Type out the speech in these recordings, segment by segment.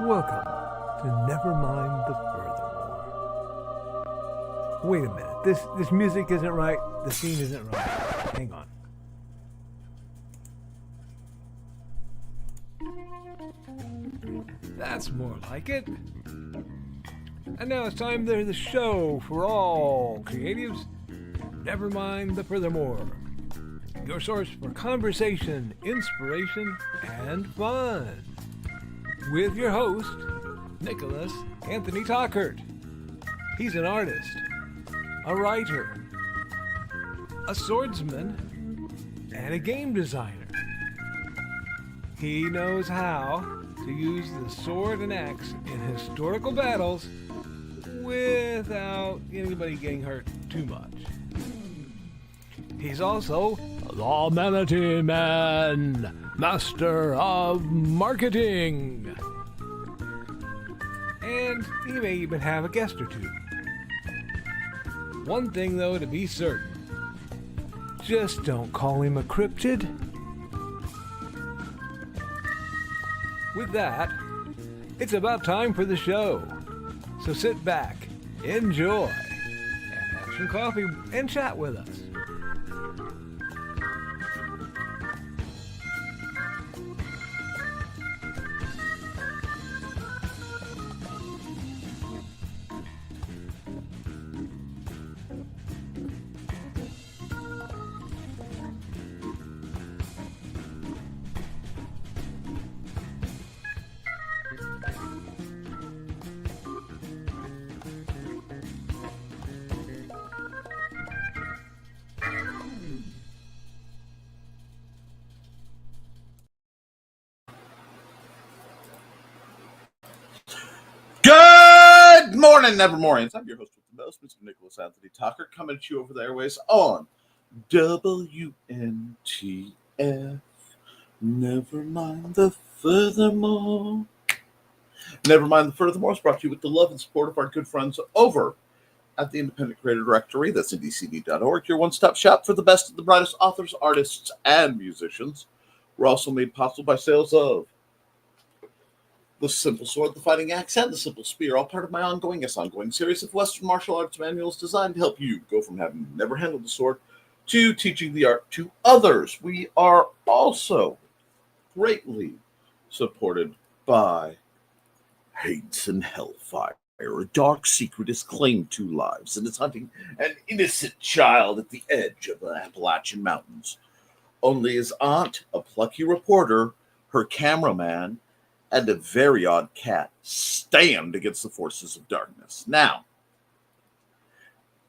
Welcome to Nevermind the Furthermore. Wait a minute, this music isn't right, the scene isn't right. Hang on. That's more like it. And now it's time for the show for all creatives. Nevermind the Furthermore. Your source for conversation, inspiration, and fun. With your host, Nicholas Anthony Tockert. He's an artist, a writer, a swordsman, and a game designer. He knows how to use the sword and axe in historical battles without anybody getting hurt too much. He's also the Manatee Man, master of marketing. And he may even have a guest or two. One thing, though, to be certain. Just don't call him a cryptid. With that, it's about time for the show. So sit back, enjoy, and have some coffee and chat with us. Good morning, Nevermorians. I'm your host with the most, Mr. Nicholas Anthony Tockert, coming at you over the airways on WNTF. Nevermind the Furthermore. Nevermind the Furthermore is brought to you with the love and support of our good friends over at the Independent Creator Directory. That's indcd.org, your one-stop shop for the best of the brightest authors, artists, and musicians. We're also made possible by sales of the Simple Sword, the Fighting Axe, and the Simple Spear, all part of my ongoing series of Western martial arts manuals designed to help you go from having never handled the sword to teaching the art to others. We are also greatly supported by Hates and Hellfire. A dark secret has claimed 2 lives and is hunting an innocent child at the edge of the Appalachian Mountains. Only his aunt, a plucky reporter, her cameraman, and a very odd cat stand against the forces of darkness. Now,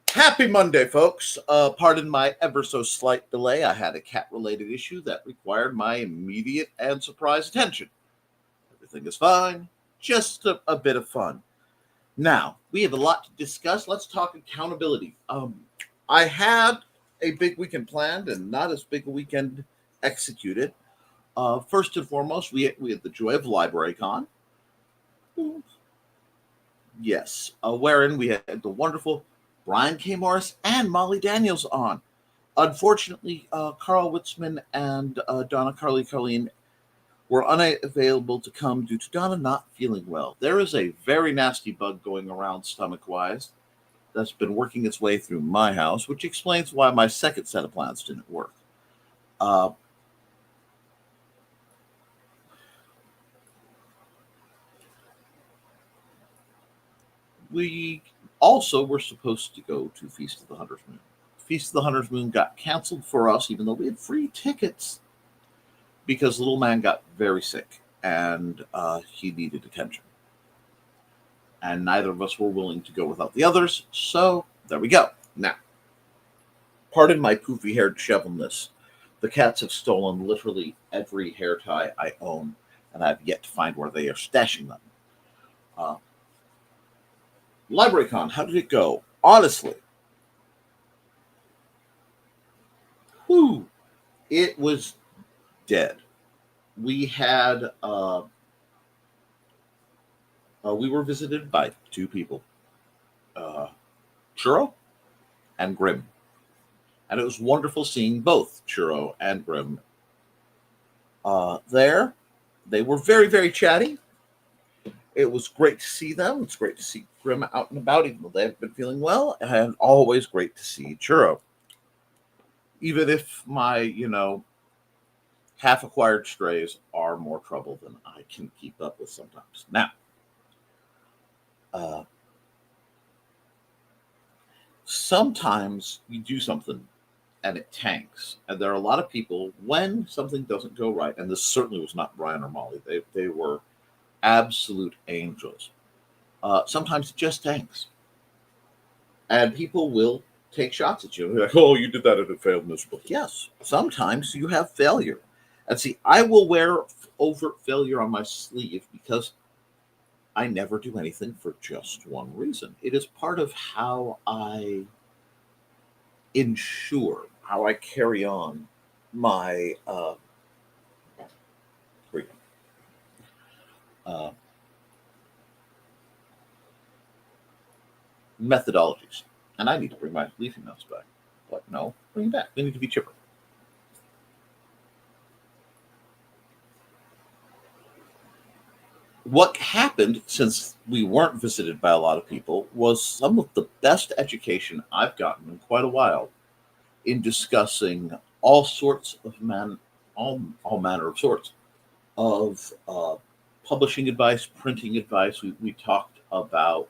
happy Monday, folks. Pardon my ever so slight delay. I had a cat-related issue that required my immediate and surprise attention. Everything is fine, just a bit of fun. Now, we have a lot to discuss. Let's talk accountability. I had a big weekend planned and not as big a weekend executed. First and foremost, we had the joy of LibraryCon. Yes, wherein we had the wonderful Brian K. Morris and Molly Daniels on. Unfortunately, Carl Witzman and Donna Carleen were unavailable to come due to Donna not feeling well. There is a very nasty bug going around stomach-wise that's been working its way through my house, which explains why my second set of plans didn't work. We also were supposed to go to Feast of the Hunter's Moon. Feast of the Hunter's Moon got canceled for us, even though we had free tickets, because little man got very sick and he needed attention. And neither of us were willing to go without the others, so there we go. Now, pardon my poofy-haired shovelness. The cats have stolen literally every hair tie I own, and I've yet to find where they are stashing them. LibraryCon, how did it go? Honestly, it was dead. We had we were visited by 2 people, Churro and Grim, and it was wonderful seeing both Churro and Grim there. They were very, very chatty. It was great to see them. It's great to see Grim out and about, even though they haven't been feeling well. And always great to see Churro. Even if my, half acquired strays are more trouble than I can keep up with sometimes. Now, uh, sometimes you do something and it tanks. And there are a lot of people, when something doesn't go right, and this certainly was not Brian or Molly, they were absolute angels. Sometimes it just tanks. And people will take shots at you. They're like, oh, you did that and it failed miserably. Yes, sometimes you have failure. And see, I will wear overt failure on my sleeve because I never do anything for just one reason. It is part of how I ensure, how I carry on my uh, methodologies. And I need to bring my leafy mouse back. But no, bring them back. They need to be chipper. What happened, since we weren't visited by a lot of people, was some of the best education I've gotten in quite a while in discussing all sorts of all manner of sorts of publishing advice, printing advice. We talked about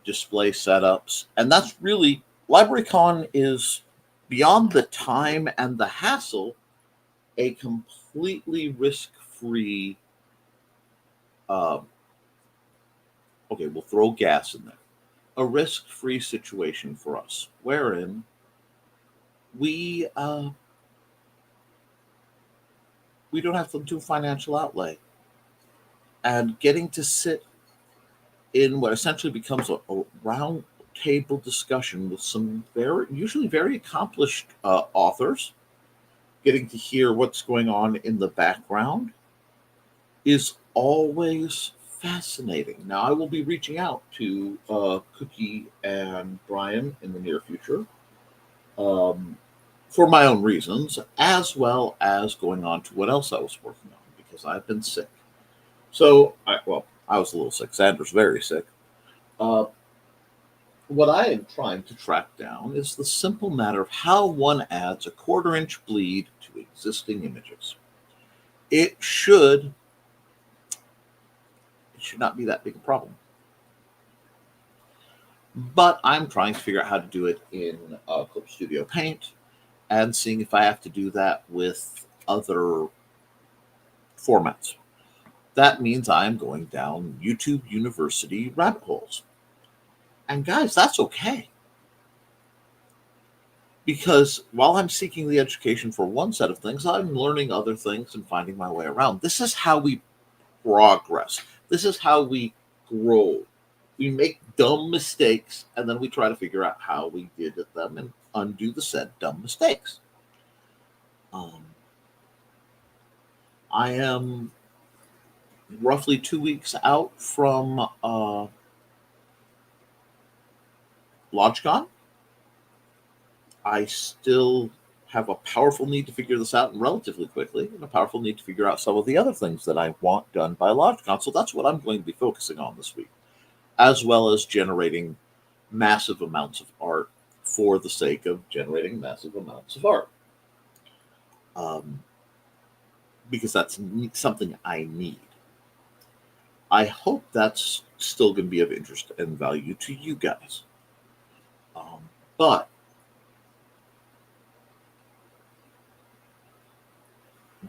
display setups, and that's really LibraryCon is, beyond the time and the hassle, a completely risk-free. Uh, okay, we'll throw gas in there. A risk-free situation for us, wherein we don't have to do financial outlay, and getting to sit in what essentially becomes a round table discussion with some usually very accomplished authors, getting to hear what's going on in the background is always fascinating. Now, I will be reaching out to Cookie and Brian in the near future um, for my own reasons, as well as going on to what else I was working on because I've been sick. So, I was a little sick. Sandra's very sick. Uh, what I am trying to track down is the simple matter of how one adds a quarter-inch bleed to existing images. It should not be that big a problem. But I'm trying to figure out how to do it in Koepp Studio Paint and seeing if I have to do that with other formats. That means I'm going down YouTube University rabbit holes. And guys, that's okay. Because while I'm seeking the education for one set of things, I'm learning other things and finding my way around. This is how we progress. This is how we grow. We make dumb mistakes and then we try to figure out how we did them and undo the said dumb mistakes. I am roughly 2 weeks out from LaunchCon. I still have a powerful need to figure this out relatively quickly, and a powerful need to figure out some of the other things that I want done by LaunchCon. So that's what I'm going to be focusing on this week, as well as generating massive amounts of art for the sake of generating massive amounts of art. Because that's something I need. I hope that's still going to be of interest and value to you guys. But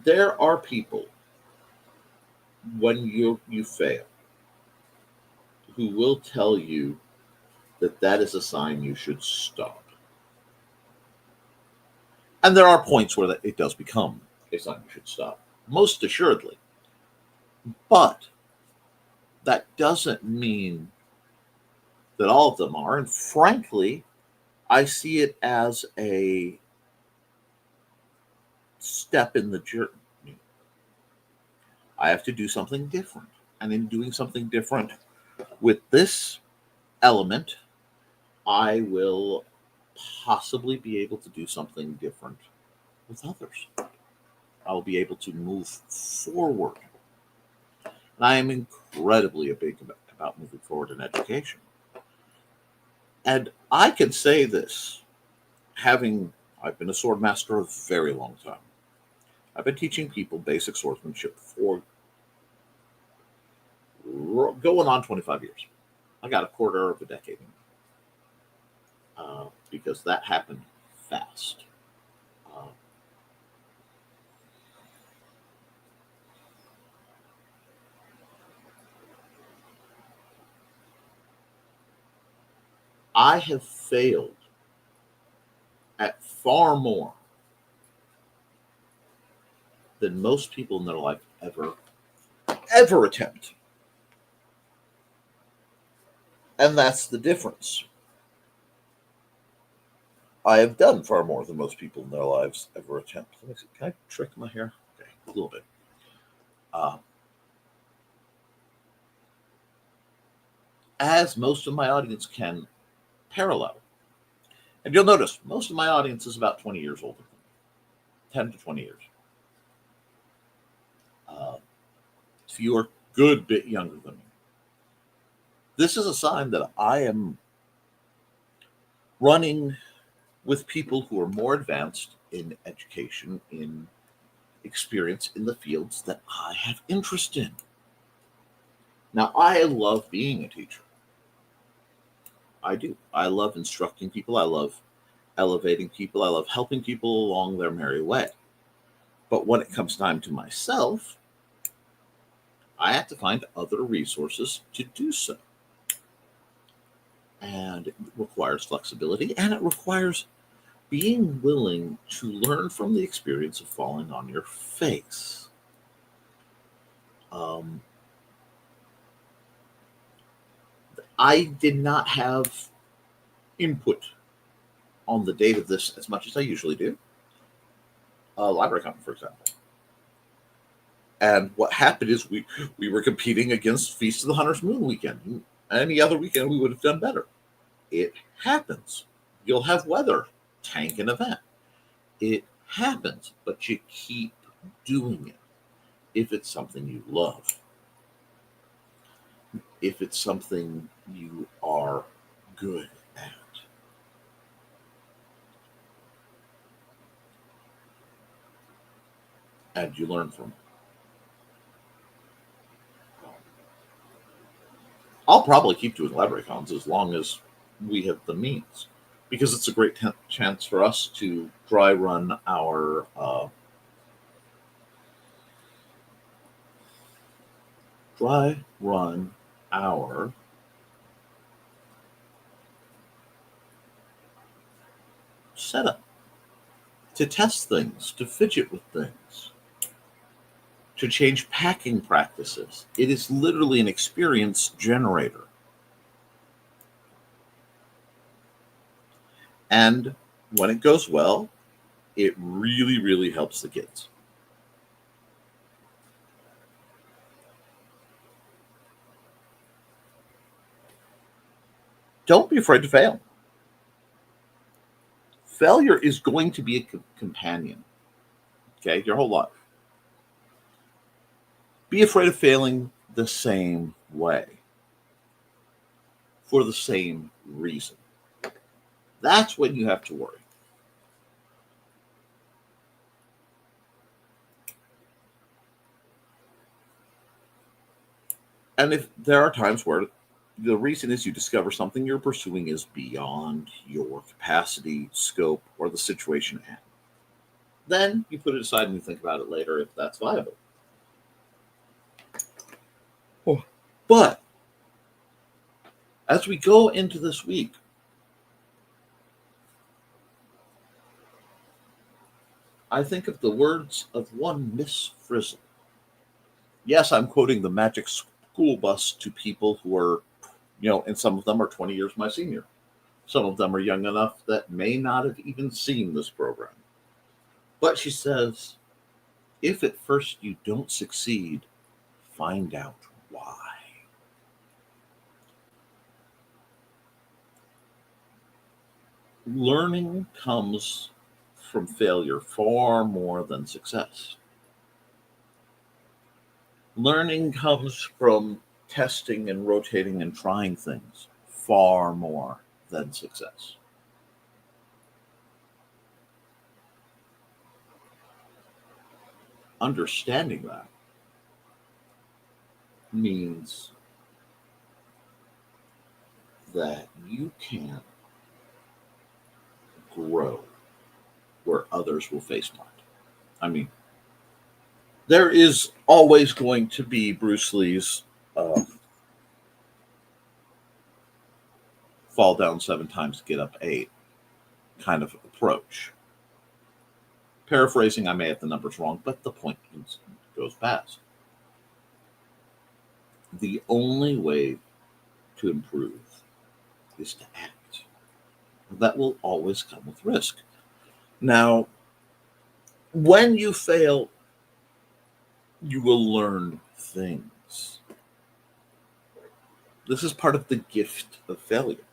there are people, when you fail, who will tell you that is a sign you should stop. And there are points where it does become a sign you should stop, most assuredly. But that doesn't mean that all of them are. And frankly, I see it as a step in the journey. I have to do something different. And in doing something different with this element, I will possibly be able to do something different with others. I'll be able to move forward. I am incredibly big about moving forward in education. And I can say this, I've been a sword master a very long time. I've been teaching people basic swordsmanship for going on 25 years. I got a quarter of a decade in, because that happened fast. Uh, I have failed at far more than most people in their life ever attempt. And that's the difference. I have done far more than most people in their lives ever attempt. Let me see. Can I trick my hair? Okay, a little bit. Uh, as most of my audience can parallel. And you'll notice most of my audience is about 20 years older than me, 10 to 20 years. Uh, few are good bit younger than me. This is a sign that I am running with people who are more advanced in education, in experience in the fields that I have interest in. Now, I love being a teacher. I do. I love instructing people. I love elevating people. I love helping people along their merry way. But when it comes time to myself, I have to find other resources to do so. And it requires flexibility, and it requires being willing to learn from the experience of falling on your face. Um, I did not have input on the date of this as much as I usually do. Library Con, for example. And what happened is we were competing against Feast of the Hunter's Moon weekend. Any other weekend we would have done better. It happens. You'll have weather tank an event. It happens, but you keep doing it if it's something you love. If it's something you are good at. And you learn from it. I'll probably keep doing library cons as long as we have the means, because it's a great chance for us to dry run our setup, to test things, to fidget with things, to change packing practices. It is literally an experience generator. And when it goes well, it really, really helps the kids. Don't be afraid to fail. Failure is going to be a companion, okay, your whole life. Be afraid of failing the same way, for the same reason. That's when you have to worry. And if there are times where the reason is you discover something you're pursuing is beyond your capacity, scope, or the situation at hand, then you put it aside and you think about it later if that's viable. Oh. But as we go into this week, I think of the words of one Miss Frizzle. Yes, I'm quoting the Magic School Bus to people who are, and some of them are 20 years my senior. Some of them are young enough that may not have even seen this program. But she says, if at first you don't succeed, find out why. Learning comes from failure far more than success. Learning comes from testing and rotating and trying things far more than success. Understanding that means that you can grow where others will face plant. I mean, there is always going to be Bruce Lee's uh, fall down 7 times, get up 8 kind of approach. Paraphrasing, I may have the numbers wrong, but the point goes past. The only way to improve is to act. That will always come with risk. Now, when you fail, you will learn things. This is part of the gift of failure.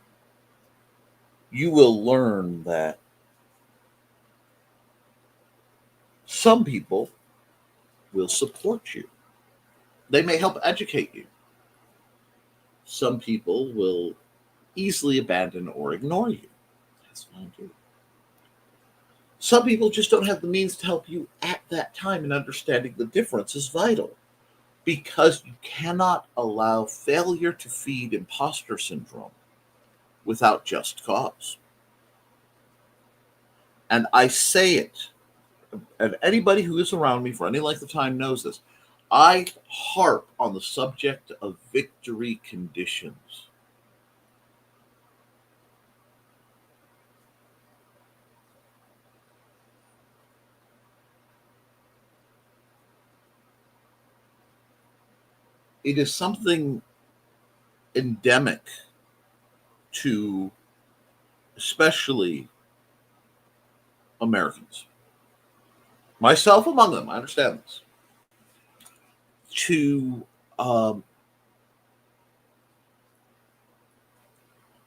You will learn that some people will support you. They may help educate you. Some people will easily abandon or ignore you. That's fine too. Some people just don't have the means to help you at that time, and understanding the difference is vital because you cannot allow failure to feed imposter syndrome without just cause. And I say it, and anybody who is around me for any length of time knows this. I harp on the subject of victory conditions. It is something endemic to especially Americans, myself among them. I understand this. To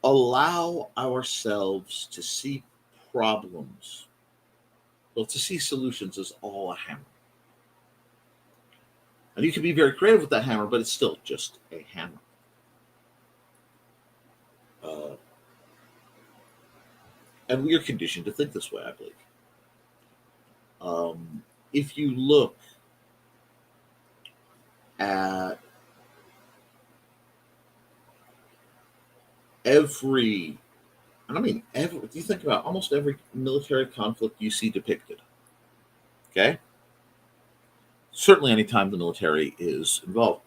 allow ourselves to see problems, well, to see solutions as all a hammer. And you can be very creative with that hammer, but it's still just a hammer. Uh, and we are conditioned to think this way, I believe. If you look at every, and I mean every, if you think about almost every military conflict you see depicted, okay? Certainly anytime the military is involved,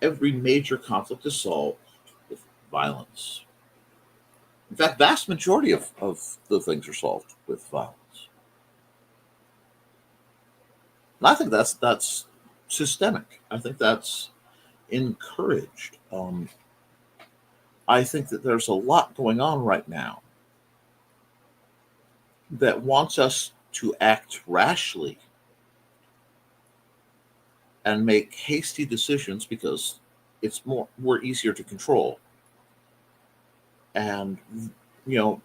every major conflict is solved with violence. In fact, vast majority of the things are solved with violence. And I think that's systemic. I think that's encouraged. I think that there's a lot going on right now that wants us to act rashly and make hasty decisions because we're easier to control. And you know,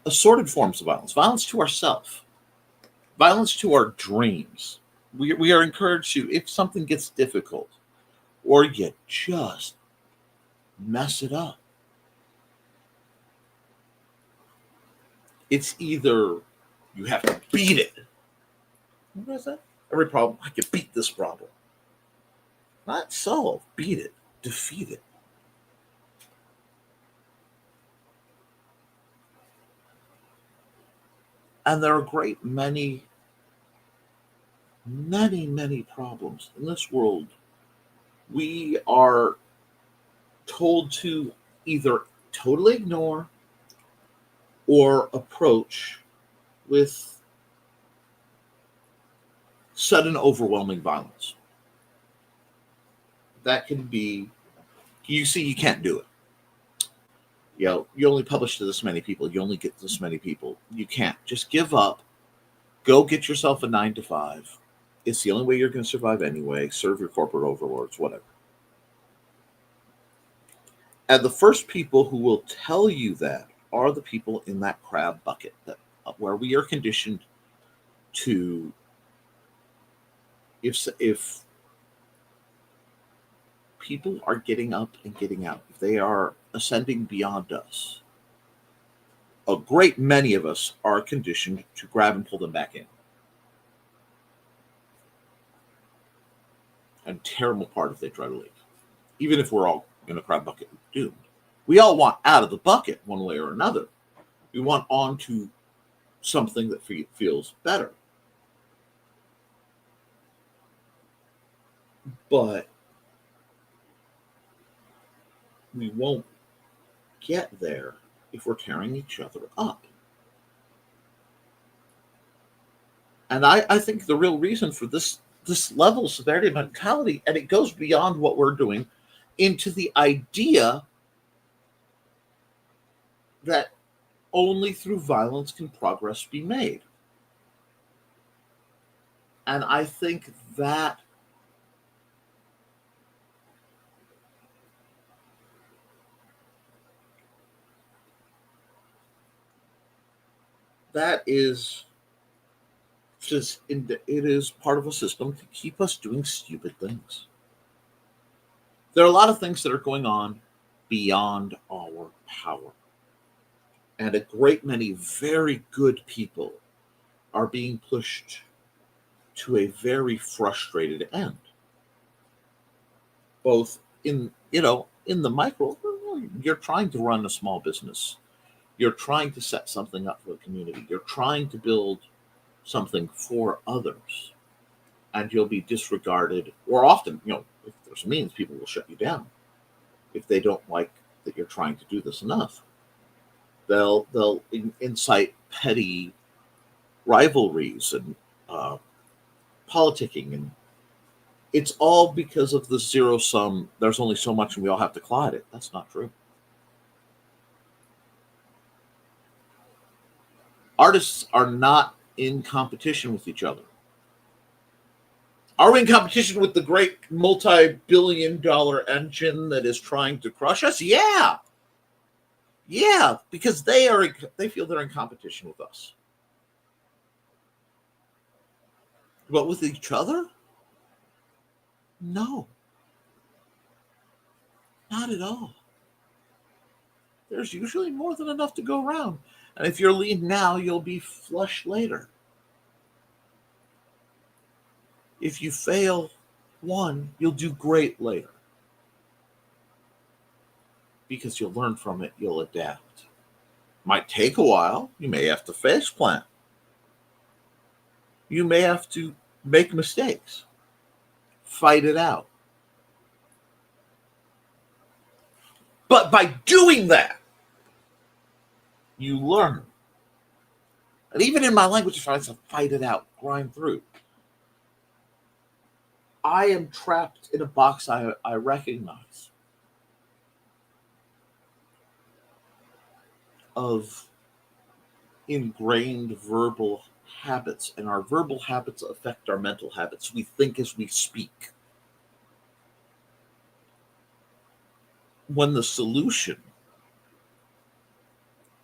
assorted forms of violence, violence to ourselves, violence to our dreams. We are encouraged to, if something gets difficult or you just mess it up, it's either you have to beat it. What is that? Every problem, I can beat this problem. Not solve, beat it, defeat it. And there are a great many problems in this world. We are told to either totally ignore or approach with sudden overwhelming violence. That can be, you see, you can't do it. You know, you only publish to this many people, you only get this many people. You can't. Just give up. Go get yourself a 9 to 5. It's the only way you're going to survive anyway. Serve your corporate overlords, whatever. And the first people who will tell you that are the people in that crab bucket, that where we are conditioned to If people are getting up and getting out, if they are ascending beyond us, a great many of us are conditioned to grab and pull them back in. And terrible part if they try to leave. Even if we're all in a crab bucket doomed. We all want out of the bucket one way or another. We want onto something that feels better. But we won't get there if we're tearing each other up. And I think the real reason for this level of severity of mentality, and it goes beyond what we're doing, into the idea that only through violence can progress be made. And I think that is just it is part of a system to keep us doing stupid things. There are a lot of things that are going on beyond our power. And a great many very good people are being pushed to a very frustrated end. Both in the micro, you're trying to run a small business. You're trying to set something up for a community. You're trying to build something for others. And you'll be disregarded, or often, if there's means, people will shut you down if they don't like that you're trying to do this enough. They'll incite petty rivalries and politicking, and it's all because of the zero sum. There's only so much, and we all have to claw at it. That's not true. Artists are not in competition with each other. Are we in competition with the great multi-billion-dollar engine that is trying to crush us? Yeah. Yeah, because they feel they're in competition with us. But with each other? No. Not at all. There's usually more than enough to go around. And if you're lean now, you'll be flush later. If you fail one, you'll do great later. Because you'll learn from it, you'll adapt. Might take a while. You may have to face plant. You may have to make mistakes. Fight it out. But by doing that, you learn. And even in my language, if I say fight it out, grind through. I am trapped in a box I recognize of ingrained verbal habits, and our verbal habits affect our mental habits. We think as we speak. When the solution,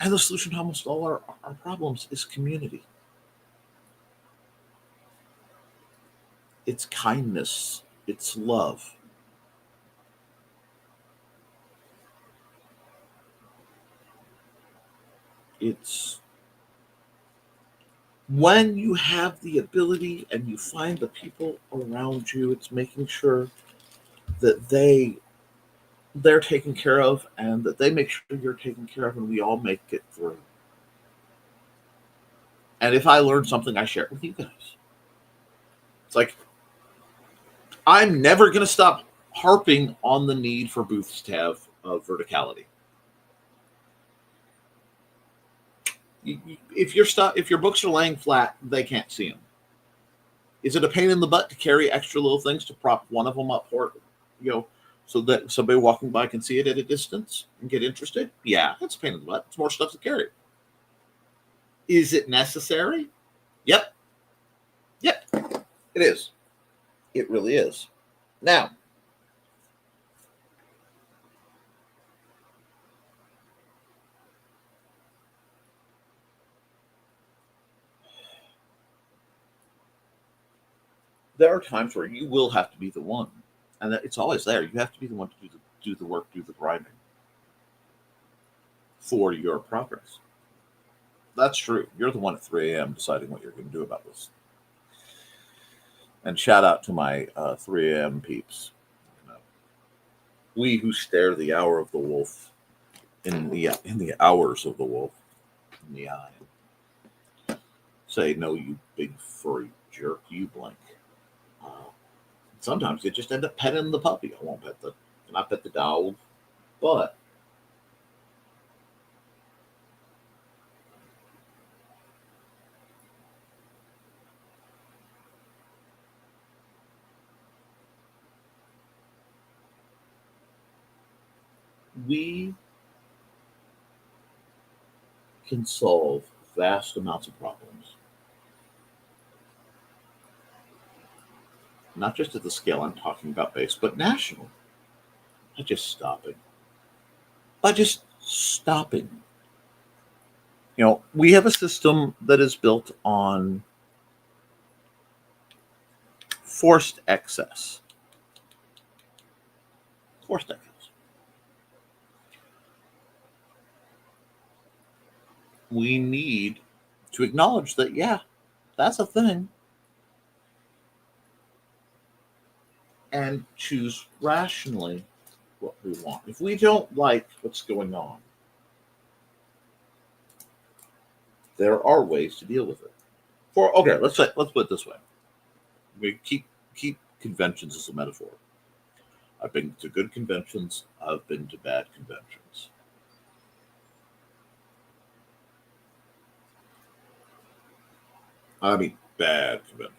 and the solution to almost all our problems, is community. It's kindness. It's love. It's when you have the ability and you find the people around you, it's making sure that they're taken care of and that they make sure you're taken care of, and we all make it through. And if I learn something, I share it with you guys. It's like, I'm never going to stop harping on the need for booths to have verticality. If your books are laying flat, they can't see them. Is it a pain in the butt to carry extra little things to prop one of them up, or so that somebody walking by can see it at a distance and get interested? Yeah, it's a pain in the butt. It's more stuff to carry. Is it necessary? Yep. It is. It really is. Now, there are times where you will have to be the one, and it's always there. You have to be the one to do the work, do the grinding for your progress. That's true. You're the one at 3 a.m. deciding what you're going to do about this. And shout out to my 3 a.m. peeps. You know, we who stare the hour of the wolf in the hours of the wolf in the eye. Say, no, you big furry jerk, you blink. Uh, Sometimes you just end up petting the puppy. I won't not pet the dog, but we can solve vast amounts of problems, not just at the scale I'm talking about base, but national. By just stopping. By just stopping. We have a system that is built on forced excess. Forced excess. We need to acknowledge that, yeah, that's a thing, and choose rationally what we want. If we don't like what's going on, there are ways to deal with it. Let's put it this way: we keep conventions as a metaphor. I've been to good conventions. I've been to bad conventions. I mean, bad conventions.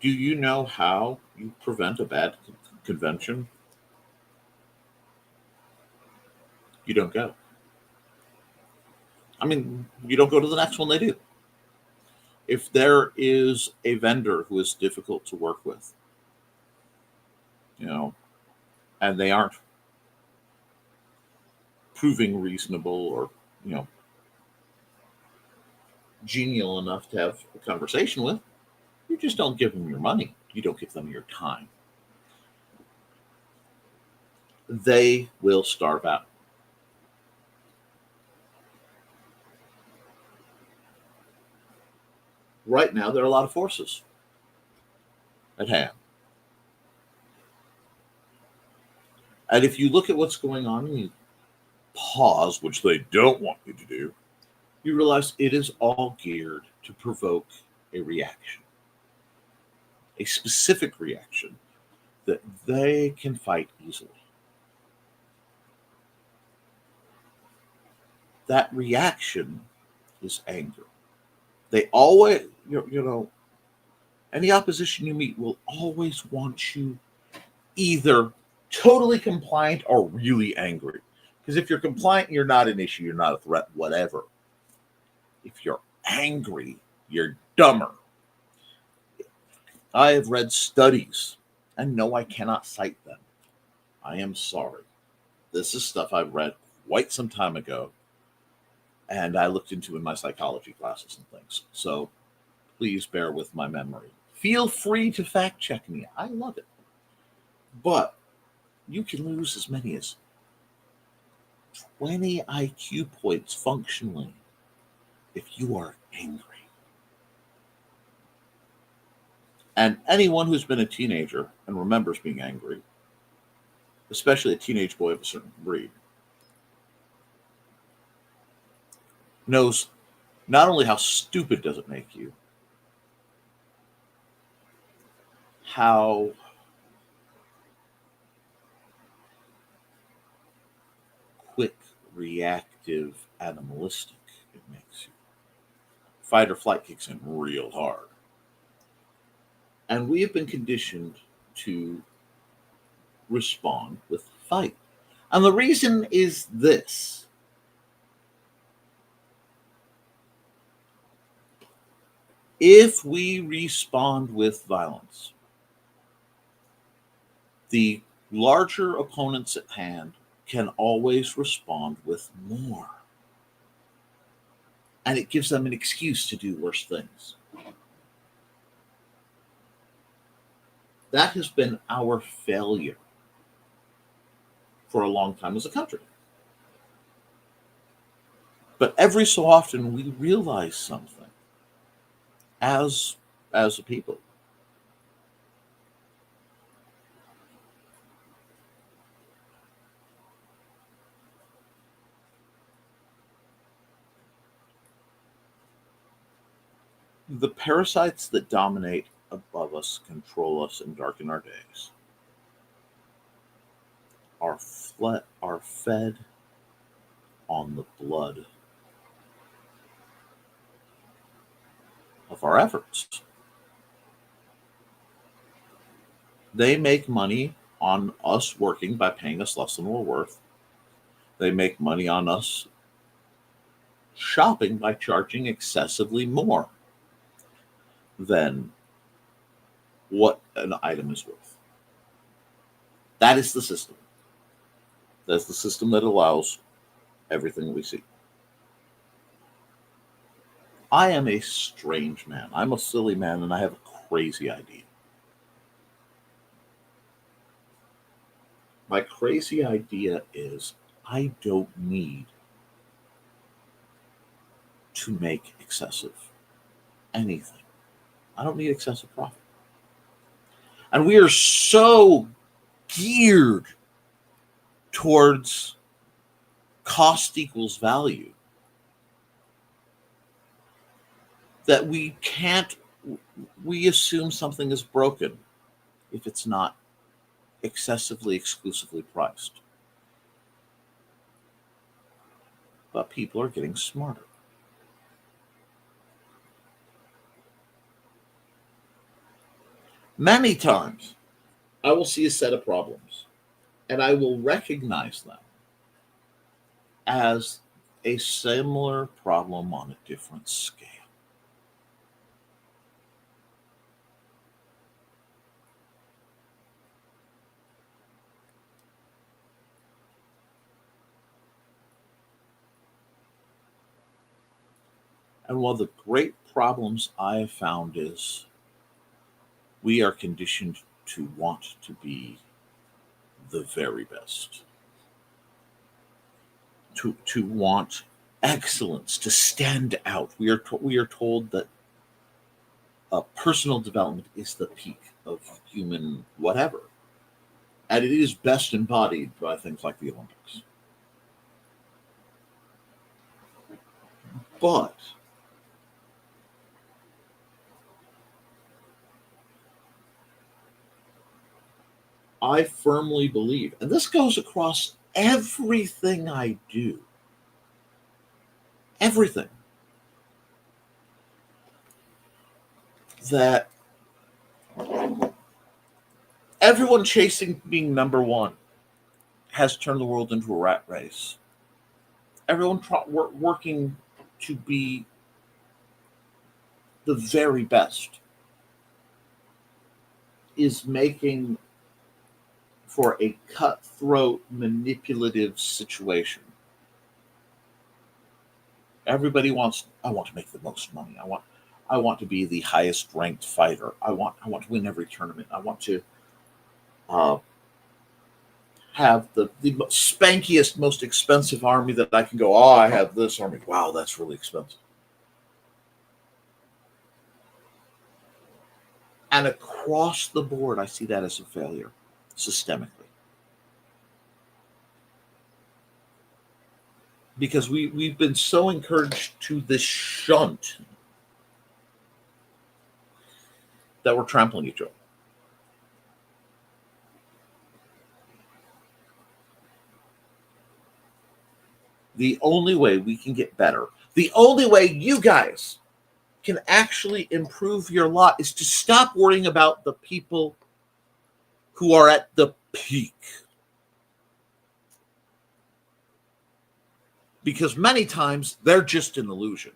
Do you know how you prevent a bad convention? You don't go. I mean, you don't go to the next one they do. If there is a vendor who is difficult to work with, you know, and they aren't proving reasonable or, you know, genial enough to have a conversation with, you just don't give them your money. You don't give them your time. They will starve out. Right now, there are a lot of forces at hand. And if you look at what's going on and you pause, which they don't want you to do, you realize it is all geared to provoke a reaction, a specific reaction that they can fight easily. That reaction is anger. They always, any opposition you meet will always want you either totally compliant or really angry. Because if you're compliant, you're not an issue, you're not a threat, whatever. If you're angry, you're dumber. I have read studies, and no, I cannot cite them. I am sorry. This is stuff I've read quite some time ago, and I looked into in my psychology classes and things. So please bear with my memory. Feel free to fact check me. I love it. But you can lose as many as 20 IQ points functionally if you are angry. And anyone who's been a teenager and remembers being angry, especially a teenage boy of a certain breed, knows not only how stupid does it make you, how quick, reactive, animalistic it makes you. Fight or flight kicks in real hard. And we have been conditioned to respond with fight. And the reason is this. If we respond with violence, the larger opponents at hand can always respond with more. And it gives them an excuse to do worse things. That has been our failure for a long time as a country. But every so often we realize something as a people. The parasites that dominate above us, control us, and darken our days are fed on the blood of our efforts. They make money on us working by paying us less than we're worth. They make money on us shopping by charging excessively more than what an item is worth. That is the system. That's the system that allows everything we see. I am a strange man. I'm a silly man, and I have a crazy idea. My crazy idea is I don't need to make excessive anything. I don't need excessive profit. And we are so geared towards cost equals value that we assume something is broken if it's not excessively exclusively priced. But people are getting smarter. Many times I will see a set of problems and I will recognize them as a similar problem on a different scale. And one of the great problems I have found is we are conditioned to want to be the very best, to want excellence, to stand out. We are told that personal development is the peak of human whatever, and it is best embodied by things like the Olympics. But I firmly believe, and this goes across everything I do, everything, that everyone chasing being number one has turned the world into a rat race. Everyone working to be the very best is making for a cutthroat, manipulative situation. Everybody I want to make the most money. I want to be the highest ranked fighter. I want to win every tournament. I want to have the spankiest, most expensive army that I can go, oh, I have this army. Wow, that's really expensive. And across the board, I see that as a failure, systemically. Because we've been so encouraged to this shunt that we're trampling each other. The only way we can get better, the only way you guys can actually improve your lot is to stop worrying about the people who are at the peak. Because many times they're just an illusion.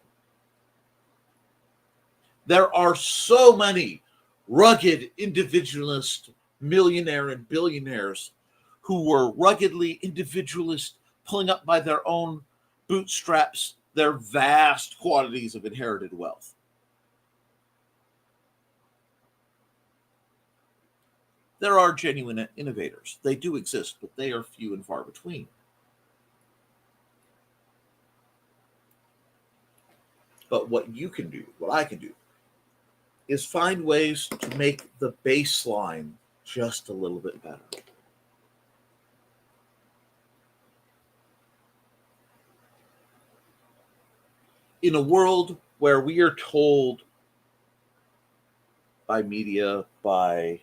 There are so many rugged individualist millionaire and billionaires who were ruggedly individualist, pulling up by their own bootstraps their vast quantities of inherited wealth. There are genuine innovators. They do exist, but they are few and far between. But what you can do, what I can do, is find ways to make the baseline just a little bit better. In a world where we are told by media, by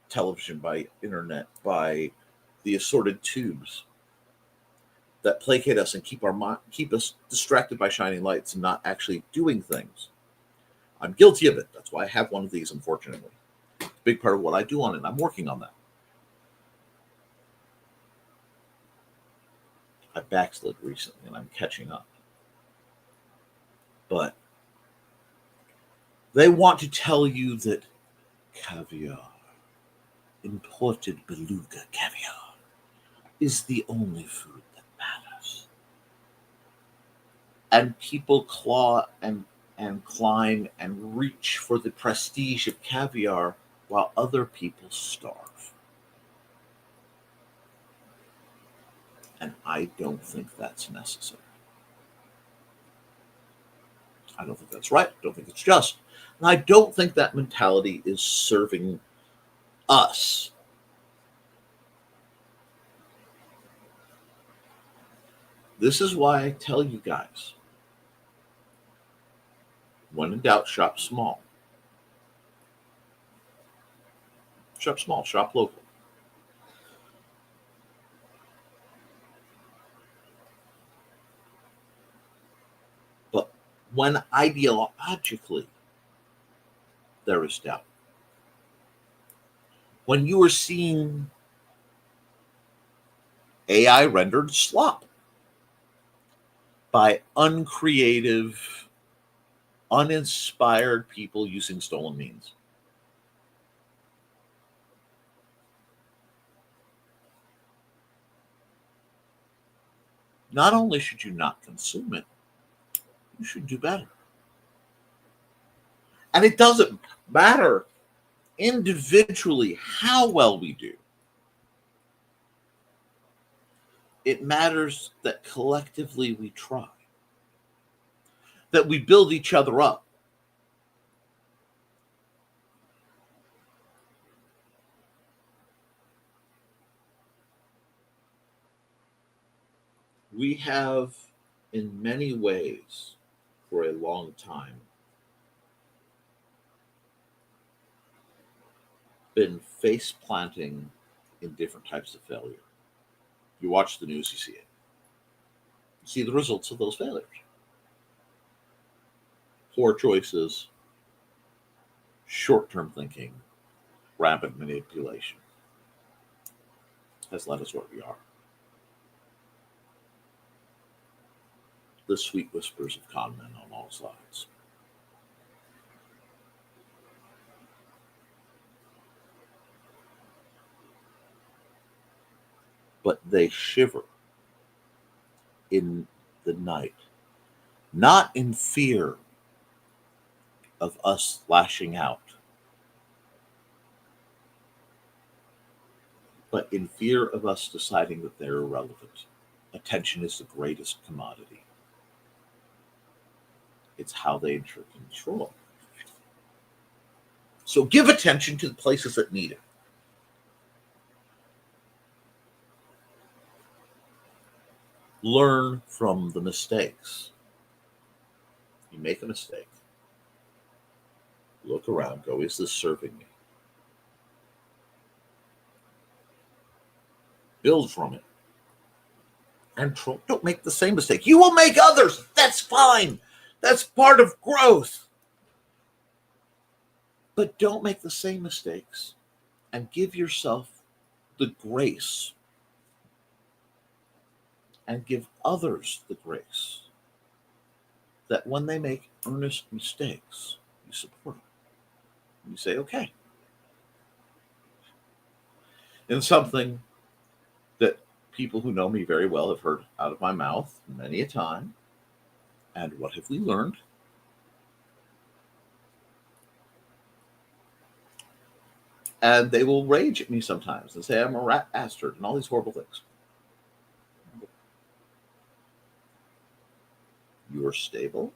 television, by internet, by the assorted tubes that placate us and keep us distracted by shining lights and not actually doing things. I'm guilty of it. That's why I have one of these, unfortunately. It's a big part of what I do on it. I'm working on that. I backslid recently and I'm catching up. But they want to tell you that caviar, imported beluga caviar, is the only food that matters. And people claw and climb and reach for the prestige of caviar while other people starve. And I don't think that's necessary. I don't think that's right. I don't think it's just. And I don't think that mentality is serving us. This is why I tell you guys, when in doubt, shop small. Shop small, shop local. But when ideologically there is doubt, when you are seeing AI rendered slop by uncreative, uninspired people using stolen means, not only should you not consume it, you should do better. And it doesn't matter individually how well we do. It matters that collectively we try, that we build each other up. We have, in many ways, for a long time, been face planting in different types of failure. You watch the news, you see it. You see the results of those failures. Poor choices, short-term thinking, rapid manipulation has led us where we are. The sweet whispers of con men on all sides. But they shiver in the night, not in fear of us lashing out, but in fear of us deciding that they're irrelevant. Attention is the greatest commodity. It's how they ensure control. So give attention to the places that need it. Learn from the mistakes. You make a mistake. Look around, go, is this serving me? Build from it. And don't make the same mistake. You will make others. That's fine. That's part of growth. But don't make the same mistakes and give yourself the grace and give others the grace that when they make earnest mistakes, you support them. You say, okay. And something that people who know me very well have heard out of my mouth many a time. And what have we learned? And they will rage at me sometimes and say I'm a rat bastard and all these horrible things. You're stable.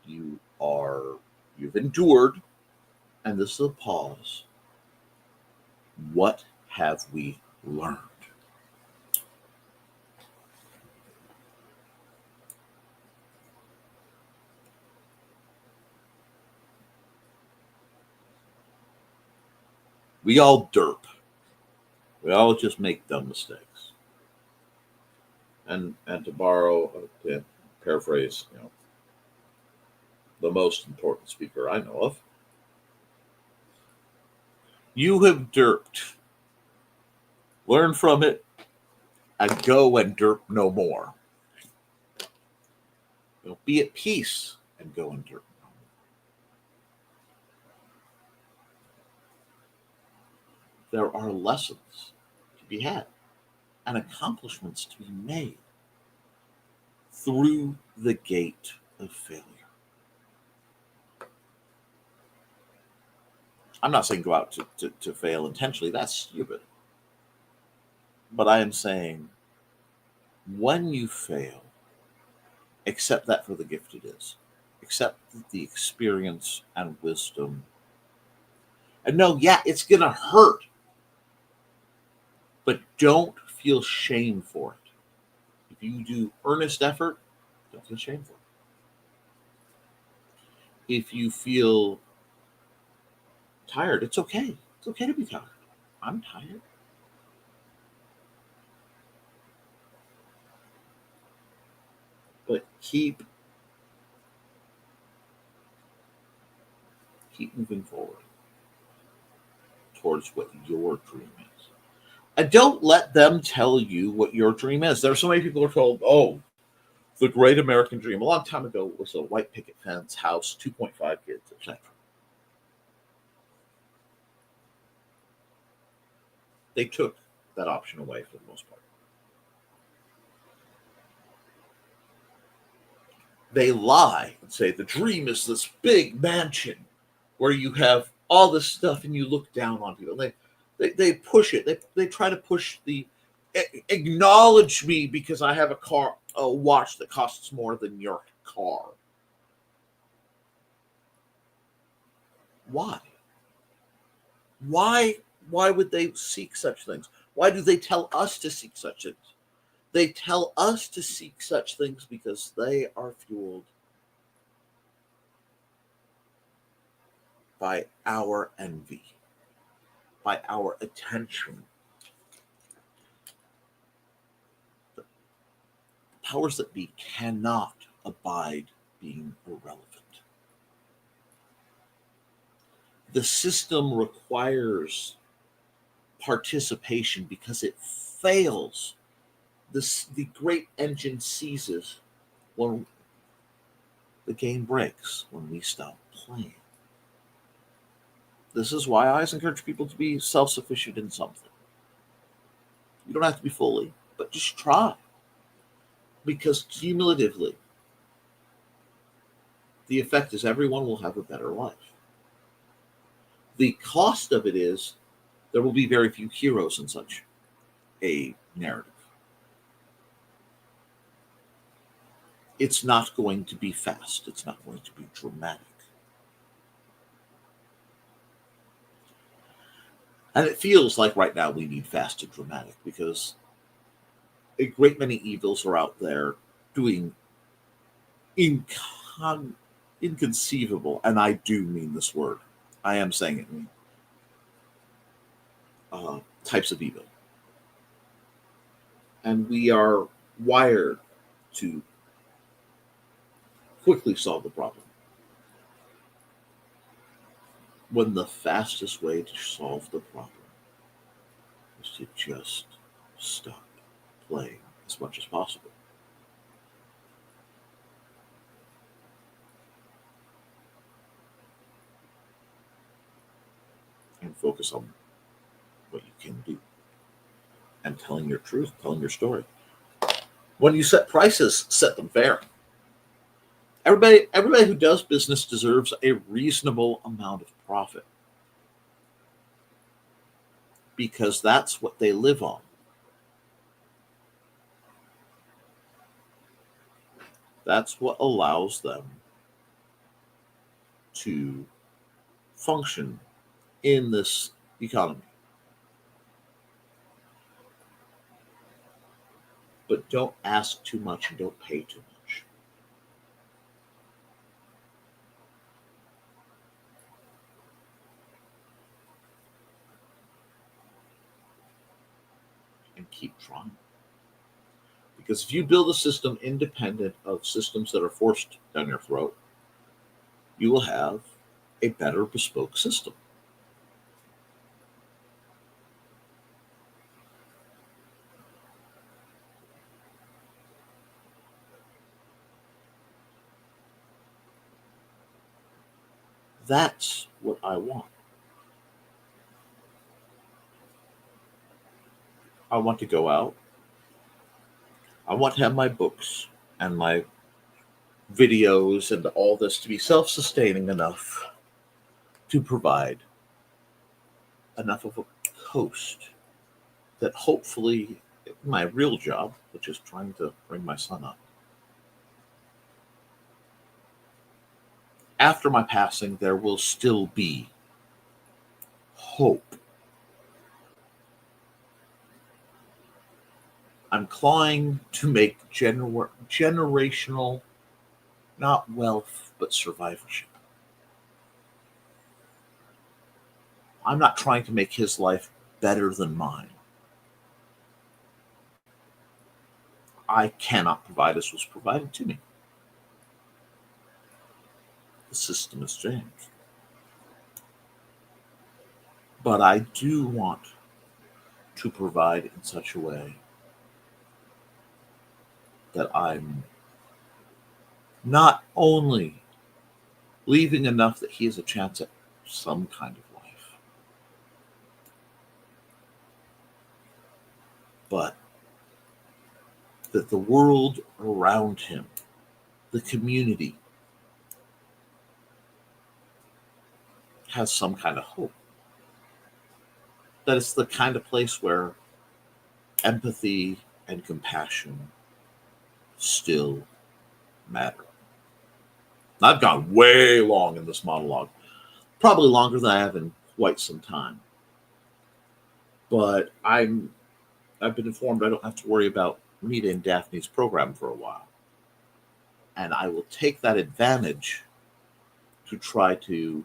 You've endured, and this is a pause. What have we learned? We all derp. We all just make dumb mistakes. And to borrow, to paraphrase, the most important speaker I know of, you have derped. Learn from it and go and derp no more. Be at peace and go and derp no more. There are lessons to be had and accomplishments to be made through the gate of failure. I'm not saying go out to fail intentionally. That's stupid. But I am saying when you fail, accept that for the gift it is. Accept the experience and wisdom. And know, yeah, it's going to hurt. But don't feel shame for it. If you do earnest effort, don't feel shame for it. If you feel tired, it's okay. It's okay to be tired. I'm tired. But keep moving forward towards what your dream is. And don't let them tell you what your dream is. There are so many people who are told, oh, the great American dream a long time ago was a white picket fence, house, 2.5 kids, etc. They took that option away for the most part. They lie and say the dream is this big mansion where you have all this stuff and you look down on people. They push it. They try to push the acknowledge me because I have a watch that costs more than your car. Why? Why would they seek such things? Why do they tell us to seek such things? They tell us to seek such things because they are fueled by our envy, by our attention. The powers that be cannot abide being irrelevant. The system requires participation because it fails. The great engine seizes when the game breaks, when we stop playing. This is why I always encourage people to be self-sufficient in something. You don't have to be fully, but just try. Because cumulatively, the effect is everyone will have a better life. The cost of it is there will be very few heroes in such a narrative. It's not going to be fast. It's not going to be dramatic. And it feels like right now we need fast and dramatic because a great many evils are out there doing inconceivable, and I do mean this word. I am saying it. Types of evil. And we are wired to quickly solve the problem. When the fastest way to solve the problem is to just stop playing as much as possible. And focus on what you can do. And telling your truth, telling your story. When you set prices, set them fair. Everybody who does business deserves a reasonable amount of profit. because that's what they live on. That's what allows them to function in this economy. But don't ask too much and don't pay too much. And keep trying. Because if you build a system independent of systems that are forced down your throat, you will have a better bespoke system. That's what I want. I want to go out. I want to have my books and my videos and all this to be self sustaining enough to provide enough of a coast that hopefully my real job, which is trying to bring my son up, after my passing, there will still be hope. I'm clawing to make generational, not wealth, but survivorship. I'm not trying to make his life better than mine. I cannot provide as was provided to me. The system has changed. But I do want to provide in such a way that I'm not only leaving enough that he has a chance at some kind of life, but that the world around him, the community, has some kind of hope. That it's the kind of place where empathy and compassion still matter. I've gone way long in this monologue, probably longer than I have in quite some time. But I've been informed I don't have to worry about Rita and Daphne's program for a while. And I will take that advantage to try to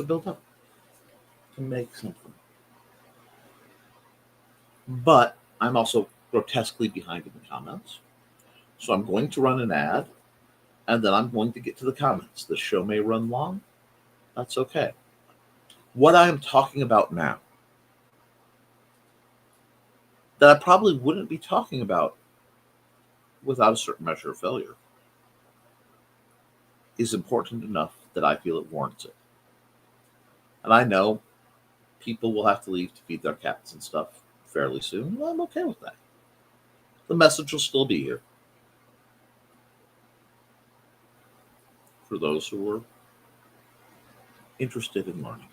build up, to make something. But I'm also grotesquely behind in the comments. So I'm going to run an ad, and then I'm going to get to the comments. The show may run long. That's okay. What I am talking about now, that I probably wouldn't be talking about without a certain measure of failure, is important enough that I feel it warrants it. And I know people will have to leave to feed their cats and stuff fairly soon. Well, I'm okay with that. The message will still be here for those who are interested in learning.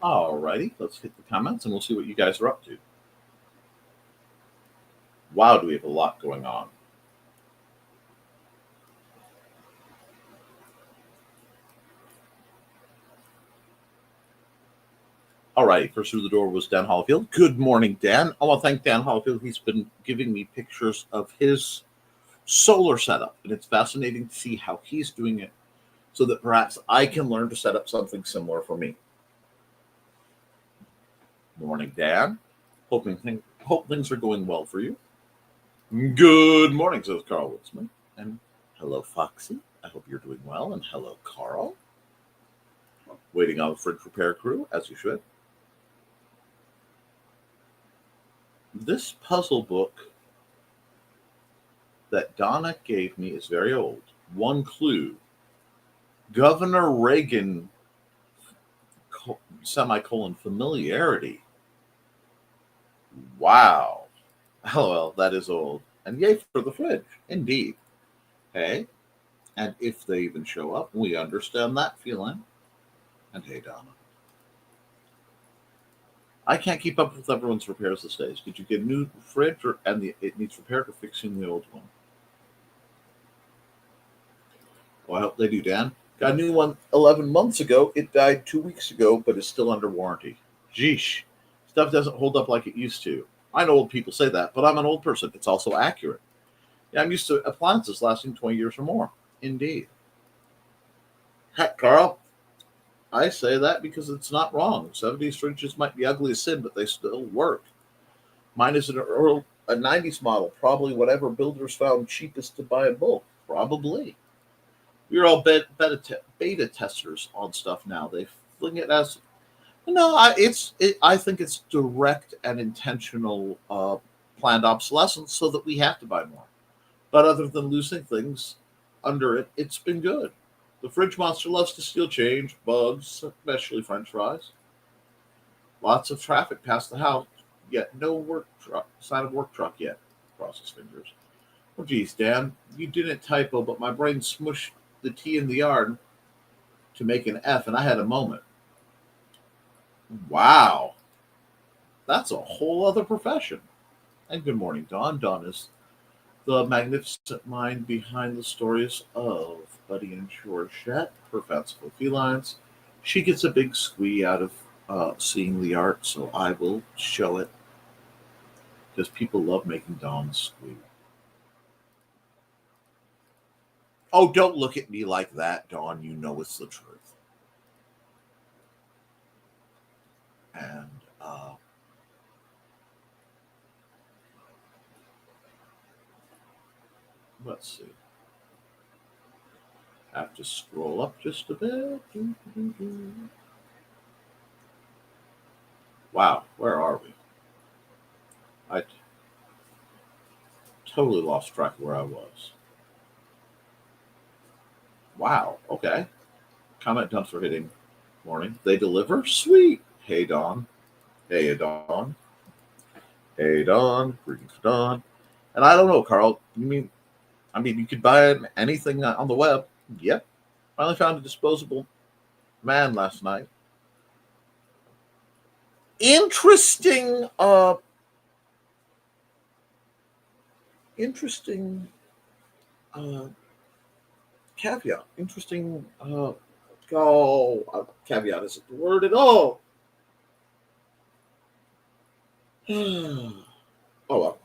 Alrighty, let's hit the comments and we'll see what you guys are up to. Wow, do we have a lot going on. All right, first through the door was Dan Hollifield. Good morning, Dan. I want to thank Dan Hollifield. He's been giving me pictures of his solar setup, and it's fascinating to see how he's doing it so that perhaps I can learn to set up something similar for me. Morning, Dan. Hope things are going well for you. Good morning, says Carl Woodsman. And hello, Foxy. I hope you're doing well. And hello, Carl. Waiting on the fridge repair crew, as you should. This puzzle book that Donna gave me is very old. One clue. Governor Reagan, semicolon, familiarity. Wow. LOL, that is old. And yay for the fridge. Indeed. Hey, and if they even show up, we understand that feeling. And hey, Donna. I can't keep up with everyone's repairs these days. Did you get a new fridge, it needs repaired, or fixing the old one? Well, I hope they do, Dan. Got a new one 11 months ago. It died 2 weeks ago, but is still under warranty. Jeesh. Stuff doesn't hold up like it used to. I know old people say that, but I'm an old person. It's also accurate. Yeah, I'm used to appliances lasting 20 years or more. Indeed. Heck, Carl. I say that because it's not wrong. 70s fridges might be ugly as sin, but they still work. Mine is a 90s model, probably whatever builders found cheapest to buy in bulk. Probably. We're all beta testers on stuff now. They fling it as no. I think it's direct and intentional planned obsolescence, so that we have to buy more. But other than losing things under it, it's been good. The fridge monster loves to steal change, bugs, especially French fries. Lots of traffic past the house, yet no sign of work truck yet. Cross his fingers. Oh, geez, Dan, you didn't typo, but my brain smushed the T in the R to make an F, and I had a moment. Wow. That's a whole other profession. And good morning, Dawn. Dawn is the magnificent mind behind the stories of Buddy and Georgette, her fanciful felines. She gets a big squee out of seeing the art, so I will show it because people love making Dawn squee. Oh, don't look at me like that, Dawn. You know it's the truth. And let's see. I have to scroll up just a bit. Wow, where are we? I totally lost track of where I was. Wow, okay. Comment done for hitting morning. They deliver? Sweet. Hey, Dawn. Hey, Dawn. Hey, Dawn. Greetings, Dawn. And I don't know, Carl. You could buy anything on the web. Yep. Finally found a disposable man last night. Interesting caveat. Interesting caveat isn't the word at all. Oh well.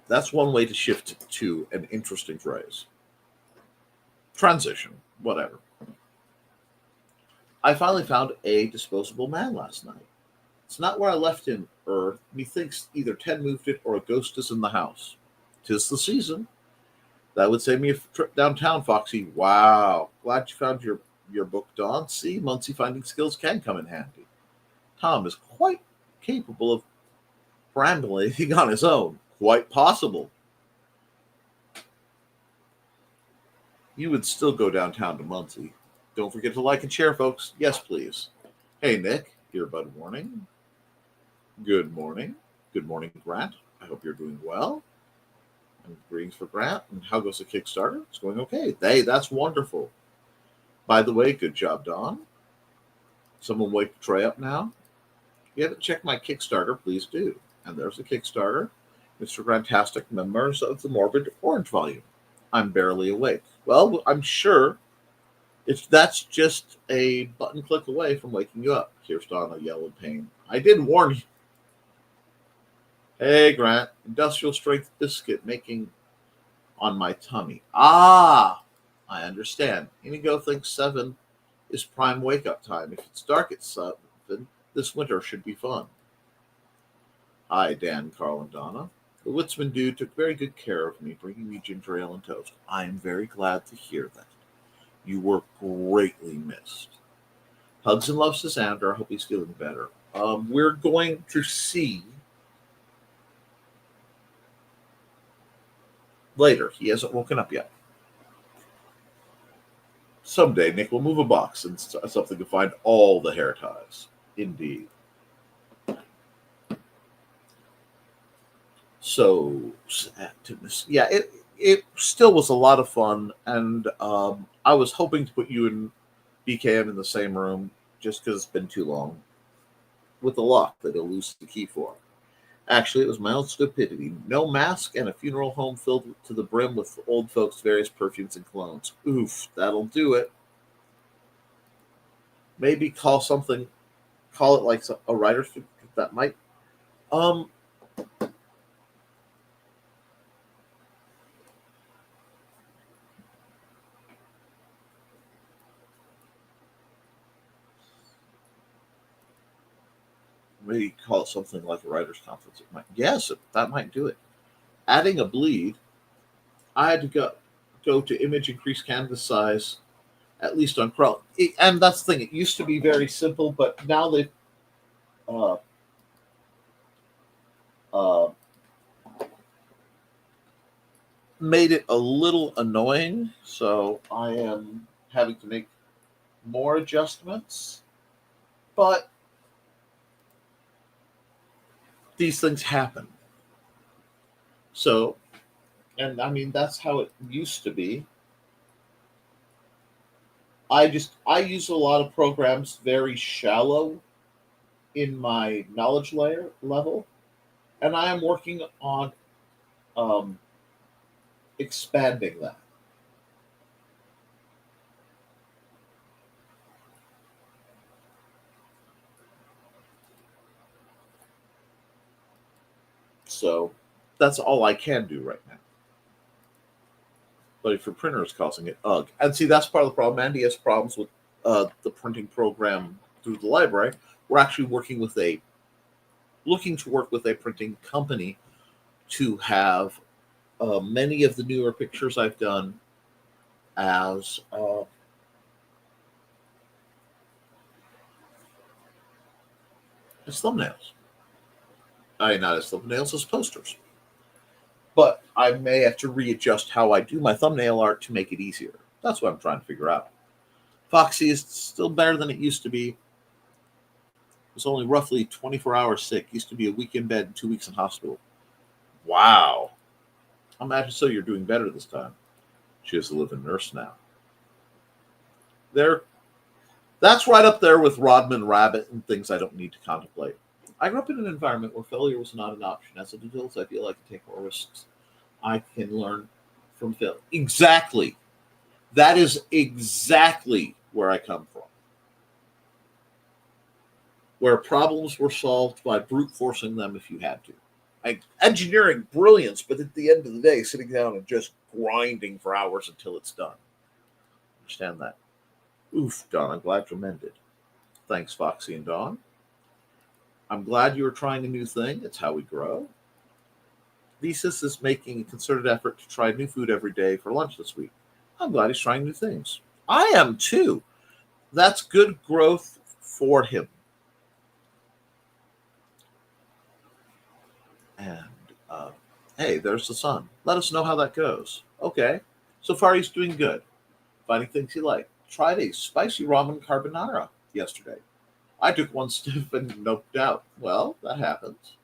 That's one way to shift to an interesting phrase. Transition, whatever. I finally found a disposable man last night. It's not where I left him, methinks either Ted moved it or a ghost is in the house. 'Tis the season. That would save me a trip downtown, Foxy. Wow. Glad you found your book, Dawn. See, Muncie finding skills can come in handy. Tom is quite capable of perambulating on his own. Quite possible. You would still go downtown to Muncie. Don't forget to like and share, folks. Yes, please. Hey, Nick. Earbud warning. Good morning. Good morning, Grant. I hope you're doing well. And greetings for Grant. And how goes the Kickstarter? It's going okay. Hey, that's wonderful. By the way, good job, Don. Someone wake the tray up now. If you haven't checked my Kickstarter, please do. And there's the Kickstarter. Mr. Grantastic Memoirs of the Morbid Orange Volume. I'm barely awake. Well, I'm sure That's just a button click away from waking you up. Here's Donna yell in pain. I did warn you. Hey, Grant. Industrial strength biscuit making on my tummy. Ah, I understand. Inigo thinks 7 is prime wake up time. If it's dark at 7, this winter should be fun. Hi, Dan, Carl, and Donna. The Woodsman dude took very good care of me, bringing me ginger ale and toast. I am very glad to hear that. You were greatly missed. Hugs and loves to Xander. I hope he's feeling better. We're going to see later. He hasn't woken up yet. Someday, Nick will move a box and something to find all the hair ties. Indeed. So sad to miss. Yeah, it still was a lot of fun, and I was hoping to put you and BKM in the same room just because it's been too long, with a lock that he'll lose the key for. Actually, it was my own stupidity. No mask and a funeral home filled to the brim with old folks' various perfumes and colognes. Oof, that'll do it. Maybe call it like a writer's that might. Um, Maybe call it something like a writer's conference. Yes, that might do it. Adding a bleed, I had to go to image increase canvas size, at least on Chrome. And that's the thing. It used to be very simple, but now they've uh, uh, made it a little annoying. So I am having to make more adjustments. But these things happen. So, and I mean, that's how it used to be. I use a lot of programs very shallow in my knowledge layer level, and I am working on um, expanding that. So that's all I can do right now. But if your printer is causing it, ugh. And see, that's part of the problem. Andy has problems with the printing program through the library. We're actually looking to work with a printing company to have many of the newer pictures I've done as thumbnails. Not as thumbnails, as posters. But I may have to readjust how I do my thumbnail art to make it easier. That's what I'm trying to figure out. Foxy is still better than it used to be. It was only roughly 24 hours sick. Used to be a week in bed and 2 weeks in hospital. Wow. Imagine so you're doing better this time. She has to live in nurse now. That's right up there with Rodman Rabbit and things I don't need to contemplate. I grew up in an environment where failure was not an option. As an adult, I feel I can take more risks. I can learn from failure. Exactly. That is exactly where I come from. Where problems were solved by brute forcing them if you had to. Engineering brilliance, but at the end of the day, sitting down and just grinding for hours until it's done. Understand that. Oof, Don, I'm glad you're mended. Thanks, Foxy and Dawn. I'm glad you are trying a new thing. It's how we grow. Thesis is making a concerted effort to try new food every day for lunch this week. I'm glad he's trying new things. I am too. That's good growth for him. And hey, there's the sun. Let us know how that goes. Okay. So far, he's doing good. Finding things he likes. Tried a spicy ramen carbonara yesterday. I took one stiff and noped out. Well, that happens.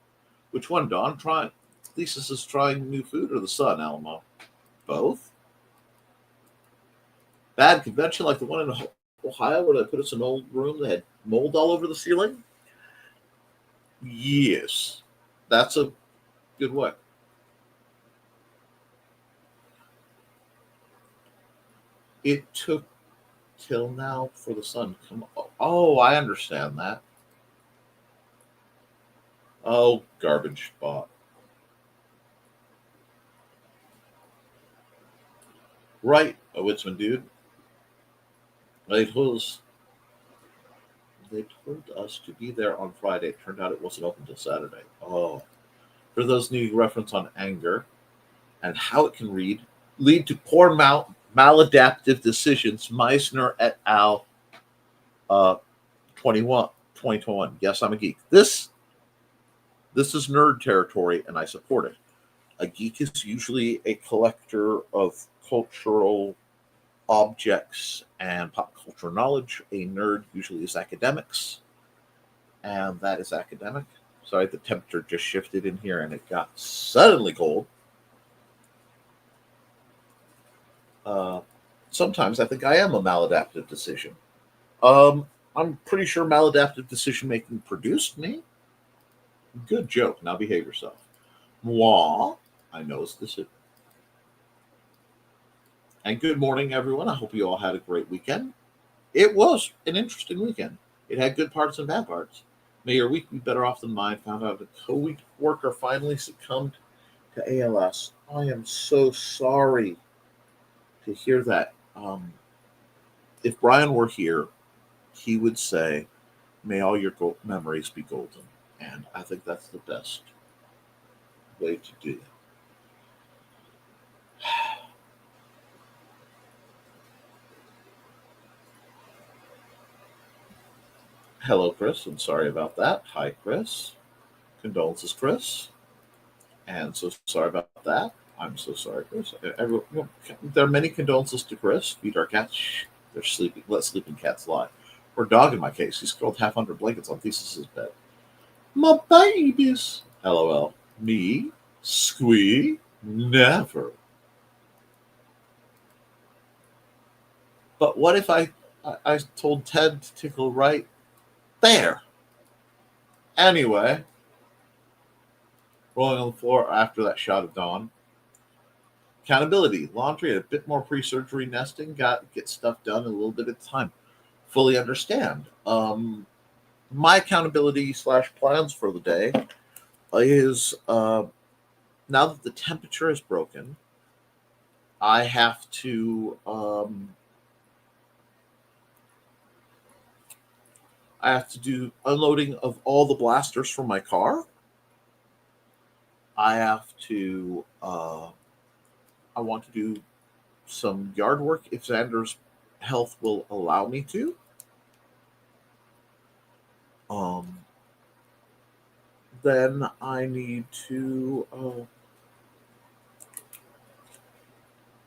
Which one, Don? Trying. Thesis is trying new food or the sun, Alamo? Both? Bad convention like the one in Ohio where they put us in an old room that had mold all over the ceiling? Yes. That's a good one. It took till now for the sun. Come on. Oh, I understand that. Oh, garbage spot. Right, a Witsman dude. It was. They told us to be there on Friday. It turned out it wasn't open until Saturday. Oh, for those new reference on anger and how it can lead to poor maladaptive decisions. Meisner et al. Uh, 2021. Yes, I'm a geek. This is nerd territory, and I support it. A geek is usually a collector of cultural objects and pop culture knowledge. A nerd usually is academics, and that is academic. Sorry, the temperature just shifted in here, and it got suddenly cold. Uh, Sometimes I think I am a maladaptive decision. I'm pretty sure maladaptive decision making produced me. Good joke. Now behave yourself. Moi, I know it's this. And good morning, everyone. I hope you all had a great weekend. It was an interesting weekend. It had good parts and bad parts. May your week be better off than mine. Found out a co-worker finally succumbed to ALS. I am so sorry to hear that. If Brian were here, he would say, "May all your memories be golden," and I think that's the best way to do it. Hello, Chris. I'm sorry about that. Hi, Chris. Condolences, Chris. And so sorry about that. I'm so sorry, Chris. There are many condolences to Chris. Feed our cats. Shh, they're sleeping. Let sleeping cats lie. Or dog in my case. He's curled half under blankets on Theseus's bed. My babies. LOL. Me? Squee? Never. But what if I told Ted to tickle right there? Anyway, rolling on the floor after that shot of dawn. Accountability, laundry, and a bit more pre-surgery nesting. Get stuff done in a little bit at a time. Fully understand. My accountability / plans for the day is now that the temperature is broken, I have to do unloading of all the blasters from my car. I have to. I want to do some yard work if Xander's health will allow me to. Then I need to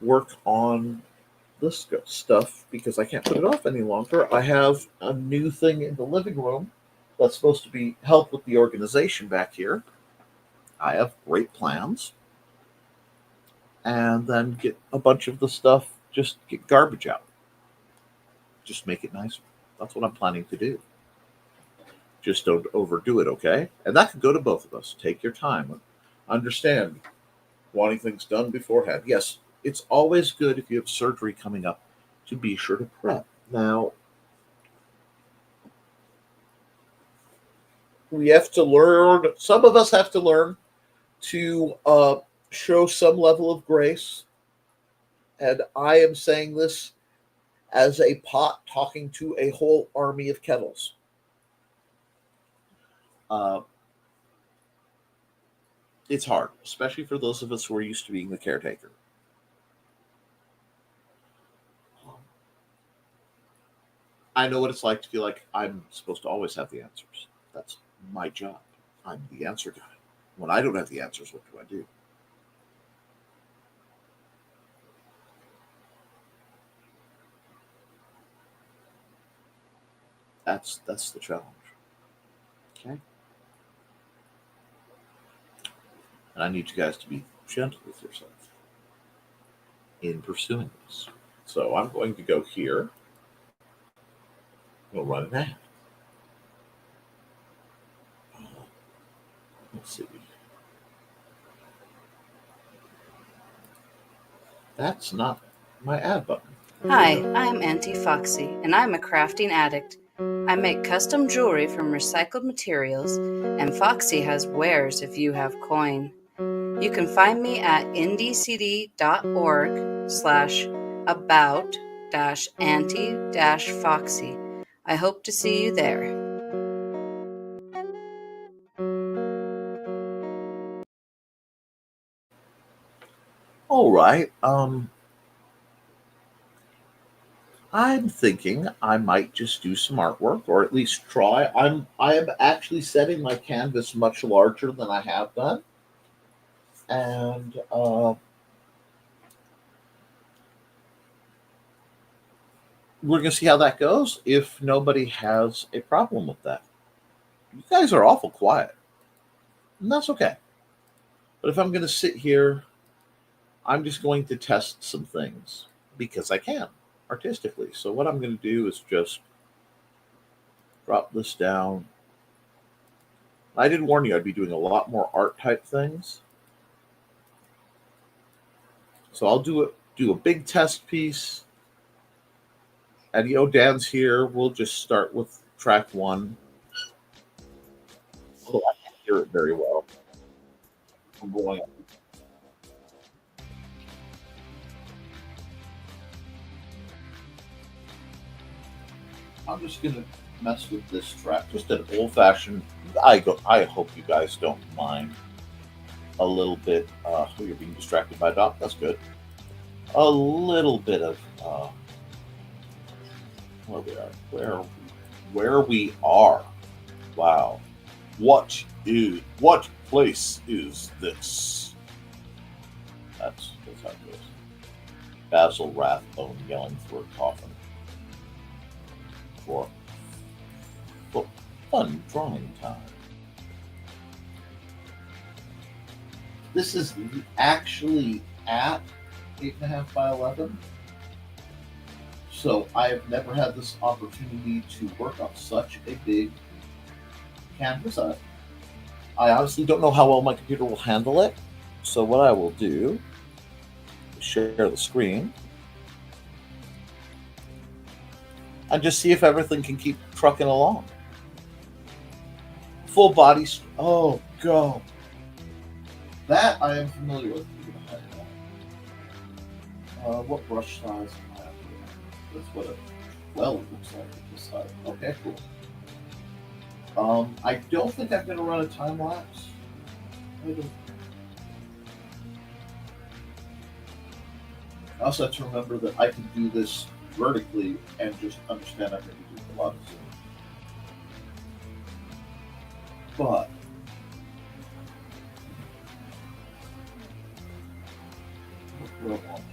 work on this stuff because I can't put it off any longer. I have a new thing in the living room that's supposed to be help with the organization back here. I have great plans. And then get a bunch of the stuff, just get garbage out. Just make it nicer. That's what I'm planning to do. Just don't overdo it, okay? And that could go to both of us. Take your time. Understand wanting things done beforehand. Yes, it's always good if you have surgery coming up to be sure to prep. Now, we have to learn, some of us have to learn to show some level of grace. And I am saying this as a pot talking to a whole army of kettles. It's hard, especially for those of us who are used to being the caretaker. I know what it's like to feel like I'm supposed to always have the answers. That's my job. I'm the answer guy. When I don't have the answers, what do I do? That's the challenge. Okay? And I need you guys to be gentle with yourself in pursuing this. So I'm going to go here. We'll run an ad. Let's see. That's not my ad button. Hi, I'm Auntie Foxy, and I'm a crafting addict. I make custom jewelry from recycled materials, and Foxy has wares if you have coin. You can find me at ndcd.org/about-auntie-foxy. I hope to see you there. All right. I'm thinking I might just do some artwork, or at least try. I am actually setting my canvas much larger than I have done, and we're gonna see how that goes. If nobody has a problem with that, you guys are awful quiet, and that's okay. But if I'm gonna sit here, I'm just going to test some things because I can artistically. So what I'm going to do is just drop this down. I did warn you I'd be doing a lot more art type things. So I'll do a big test piece. And Dan's here. We'll just start with track one. Although I can't hear it very well. I'm going. I'm just gonna mess with this track. Just an old fashioned. I hope you guys don't mind a little bit. You're being distracted by Doc. That's good. A little bit of where we are. Where we are. Wow. What place is this? That's how it goes. Basil Rathbone yelling through a coffin for fun drawing time. This is actually at 8.5 by 11. So I have never had this opportunity to work on such a big canvas. I honestly don't know how well my computer will handle it. So what I will do is share the screen and just see if everything can keep trucking along. Full body. Oh, go. That I am familiar with. What brush size am I at? That's what it looks like at this side. Okay, cool. I don't think I'm going to run a time lapse. I also have to remember that I can do this vertically and just understand I'm going to do a lot of zoom. But what do I want?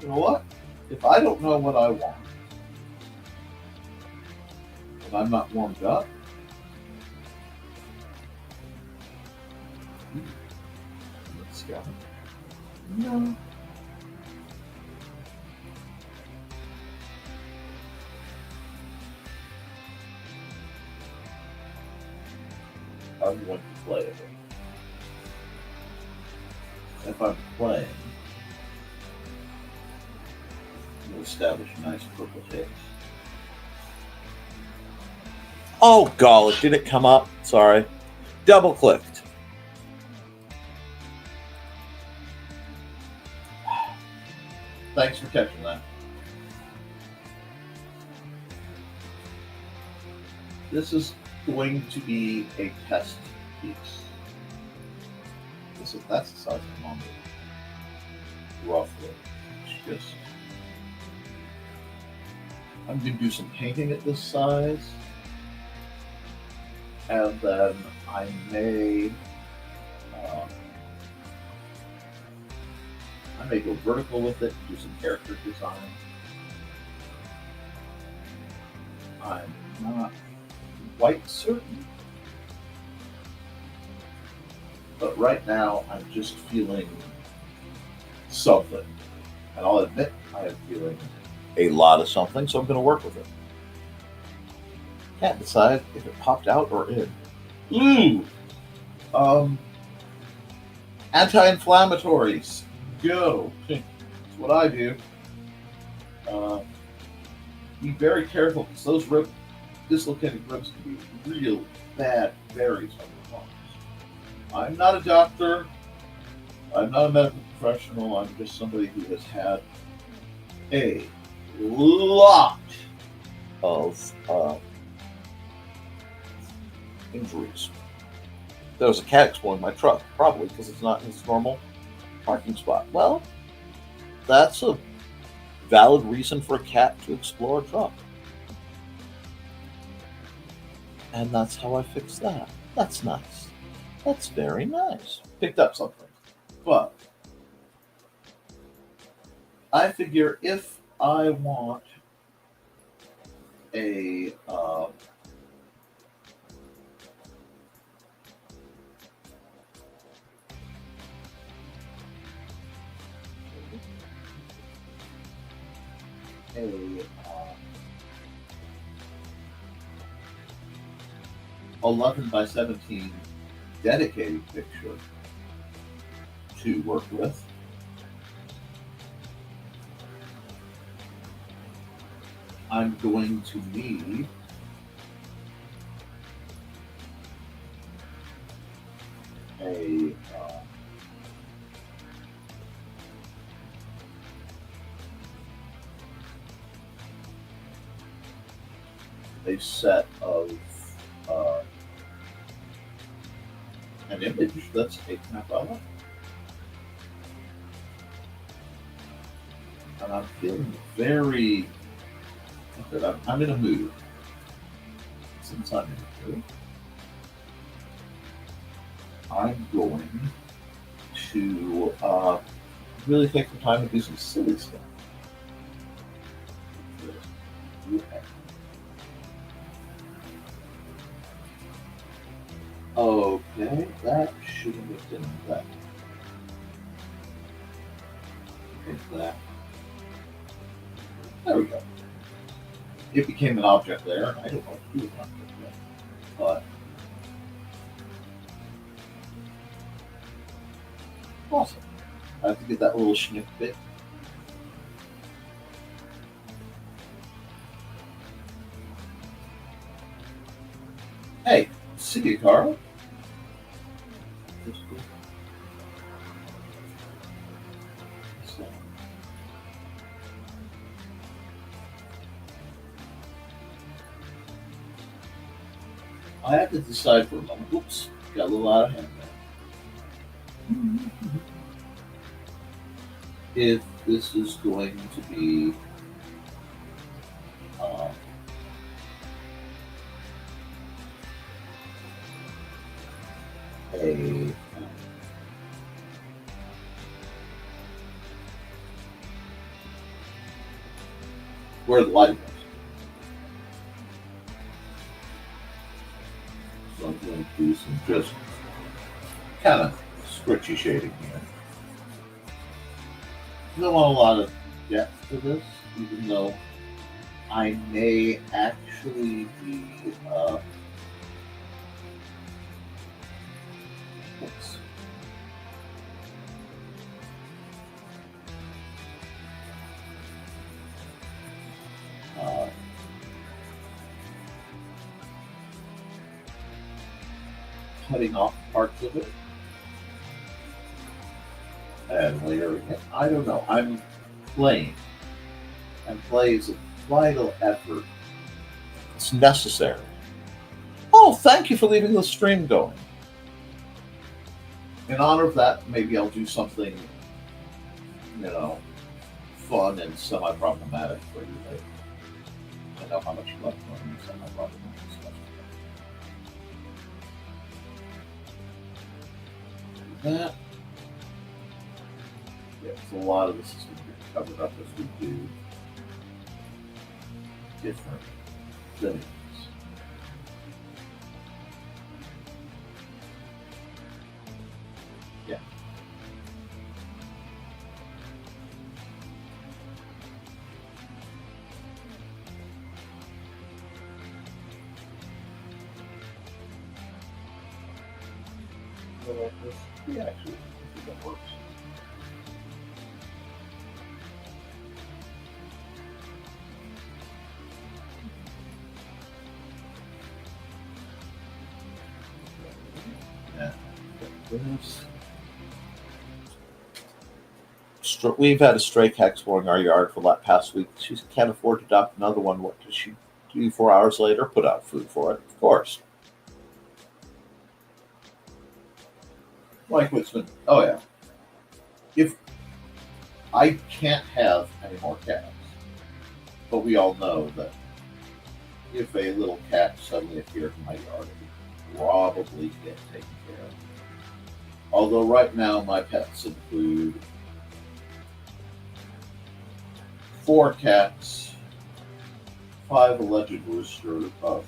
You know what? If I don't know what I want, and I'm not warmed up, let's go. No. I'm going to play it. If I'm playing, we'll establish a nice purple haze. Oh, golly, did it come up? Sorry. Double clicked. Thanks for catching that. This is going to be a test piece. That's the size of the number. Roughly. It's just, I'm going to do some painting at this size. And then I may go vertical with it, do some character design. I'm not quite certain. But right now, I'm just feeling something. And I'll admit, I am feeling a lot of something, so I'm going to work with it. Can't decide if it popped out or in. Ooh! Anti-inflammatories. Go. That's what I do. Be very careful because those dislocated ribs can be real bad very sometimes. I'm not a doctor. I'm not a medical professional. I'm just somebody who has had a lot of injuries. There was a cat exploring my truck, probably because it's not in its normal parking spot. Well, that's a valid reason for a cat to explore a truck. And that's how I fixed that. That's nice. That's very nice. Picked up something. But I figure if I want a a 11 by 17 dedicated picture to work with, I'm going to need a set of an image that's 8.5 by 11. And I'm feeling very good. I'm in a mood. Since I'm in a mood, I'm going to really take the time to do some silly stuff. Okay, that shouldn't have been that. Okay, that. There we go. It became an object there, and I don't want to do an object there. But awesome. I have to get that little snippet. Hey, see you, Carl. So, I have to decide for a moment. Oops, got a little out of hand there. If this is going to be a where the light was. So I'm going to do some just kind of scritchy shading here. I don't want a lot of depth to this, even though I may actually be cutting off parts of it and layering it. I don't know. I'm playing. And play is a vital effort. It's necessary. Oh, thank you for leaving the stream going. In honor of that, maybe I'll do something, fun and semi-problematic for you later. I know how much you love fun and semi-problematic stuff. That. Yeah, so a lot of this is going to be covered up as we do different things. Yeah. Yeah, actually. think that works. Yeah. This. We've had a stray cat exploring our yard for the past week. She can't afford to adopt another one. What does she do 4 hours later? Put out food for it, of course. Like what's been? Oh yeah. If I can't have any more cats, but we all know that if a little cat suddenly appeared in my yard, it would probably get taken care of. Although right now my pets include 4 cats, 5 alleged roosters, 5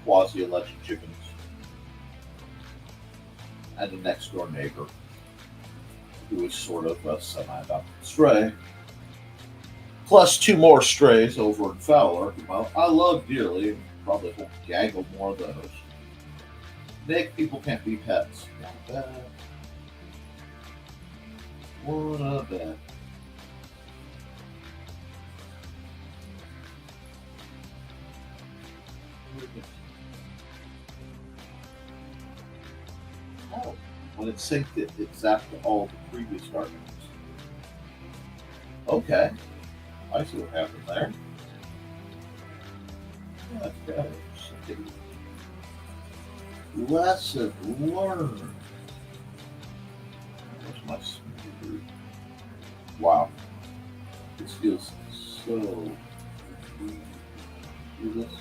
quasi-alleged chickens, and a next-door neighbor who is sort of a semi-adopted stray, plus 2 more strays over in Fowler, who I love dearly, and probably a whole gaggle more of those. Nick, people can't be pets. Not bad. What a bet. Oh, when it's synced, it's zapped to all the previous arguments. Okay, I see what happened there. That's good. Lesson learned. Where's my smoothie? Wow, this feels so. Do this.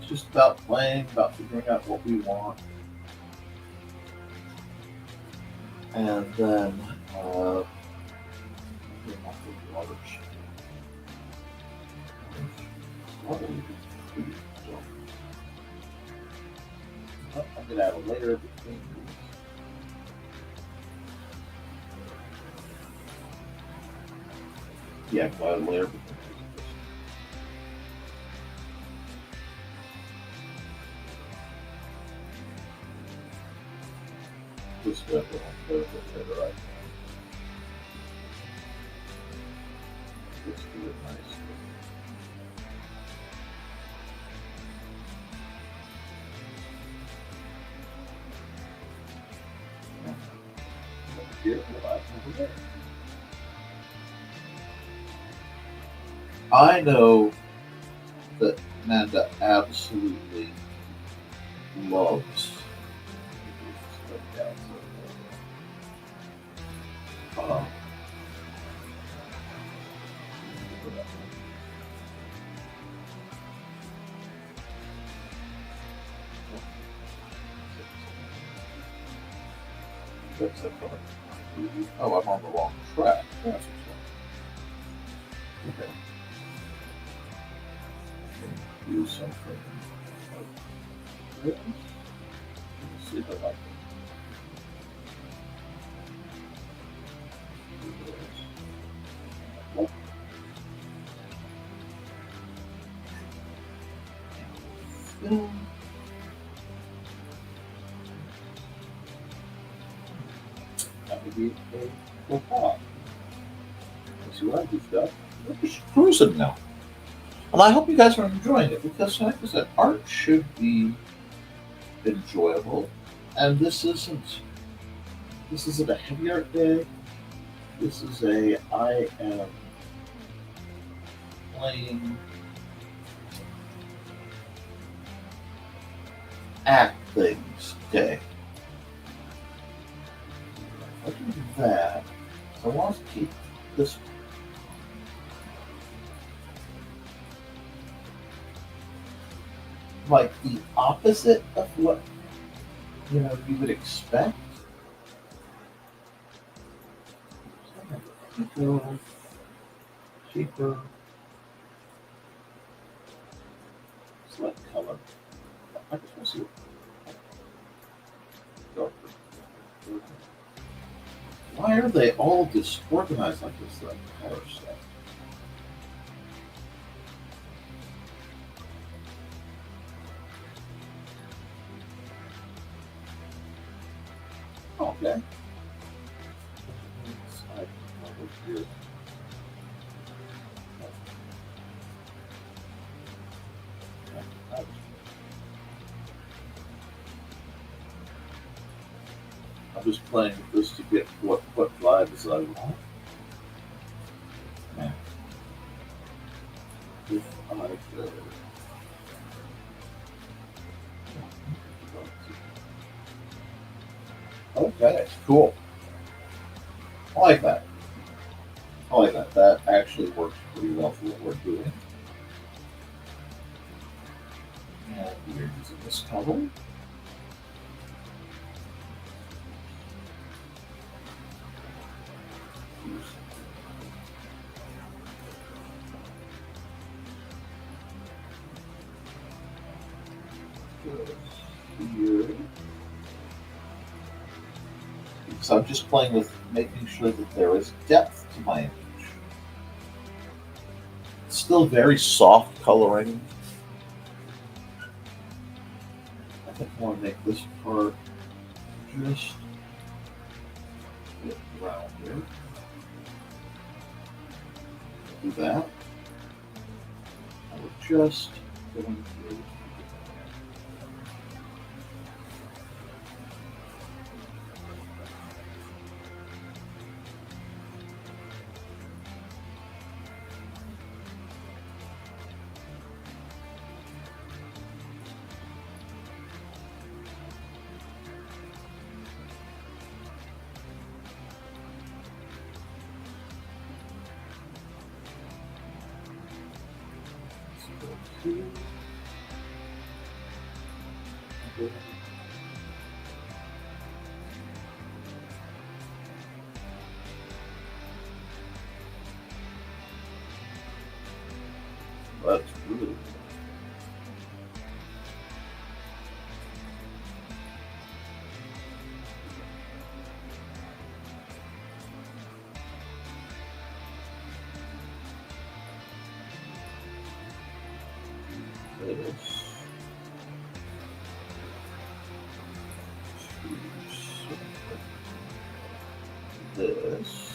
It's just about playing, about figuring out what we want. And then, oh, I'll get out of later between these. Yeah, go out of later between these. Just go later right now. Let's do it nicely. I know that Amanda absolutely loves oh, I'm on the wrong track. That's okay. Use something like this. Let's see if I like it. That would be a cool pop. Let's see what I goofed up. We're just cruising now. And I hope you guys are enjoying it because, like I said, art should be enjoyable. And this isn't a heavy art day. This is I am playing act things day. I can do that. So I want to keep this like the opposite of what you would expect. Cheaper. Select color. I just want to see what Why are they all disorganized like this, that color set? Okay. Slide over here. I'm just playing with this to get what vibes I want. Yeah. If I go. Okay, cool. I like that. I like that. That actually works pretty well for what we're doing. And we're using this color. Here. Because I'm just playing with making sure that there is depth to my image. It's still very soft coloring. I think I want to make this part just a bit rounder. Do that. I will just going through. That's really this. This.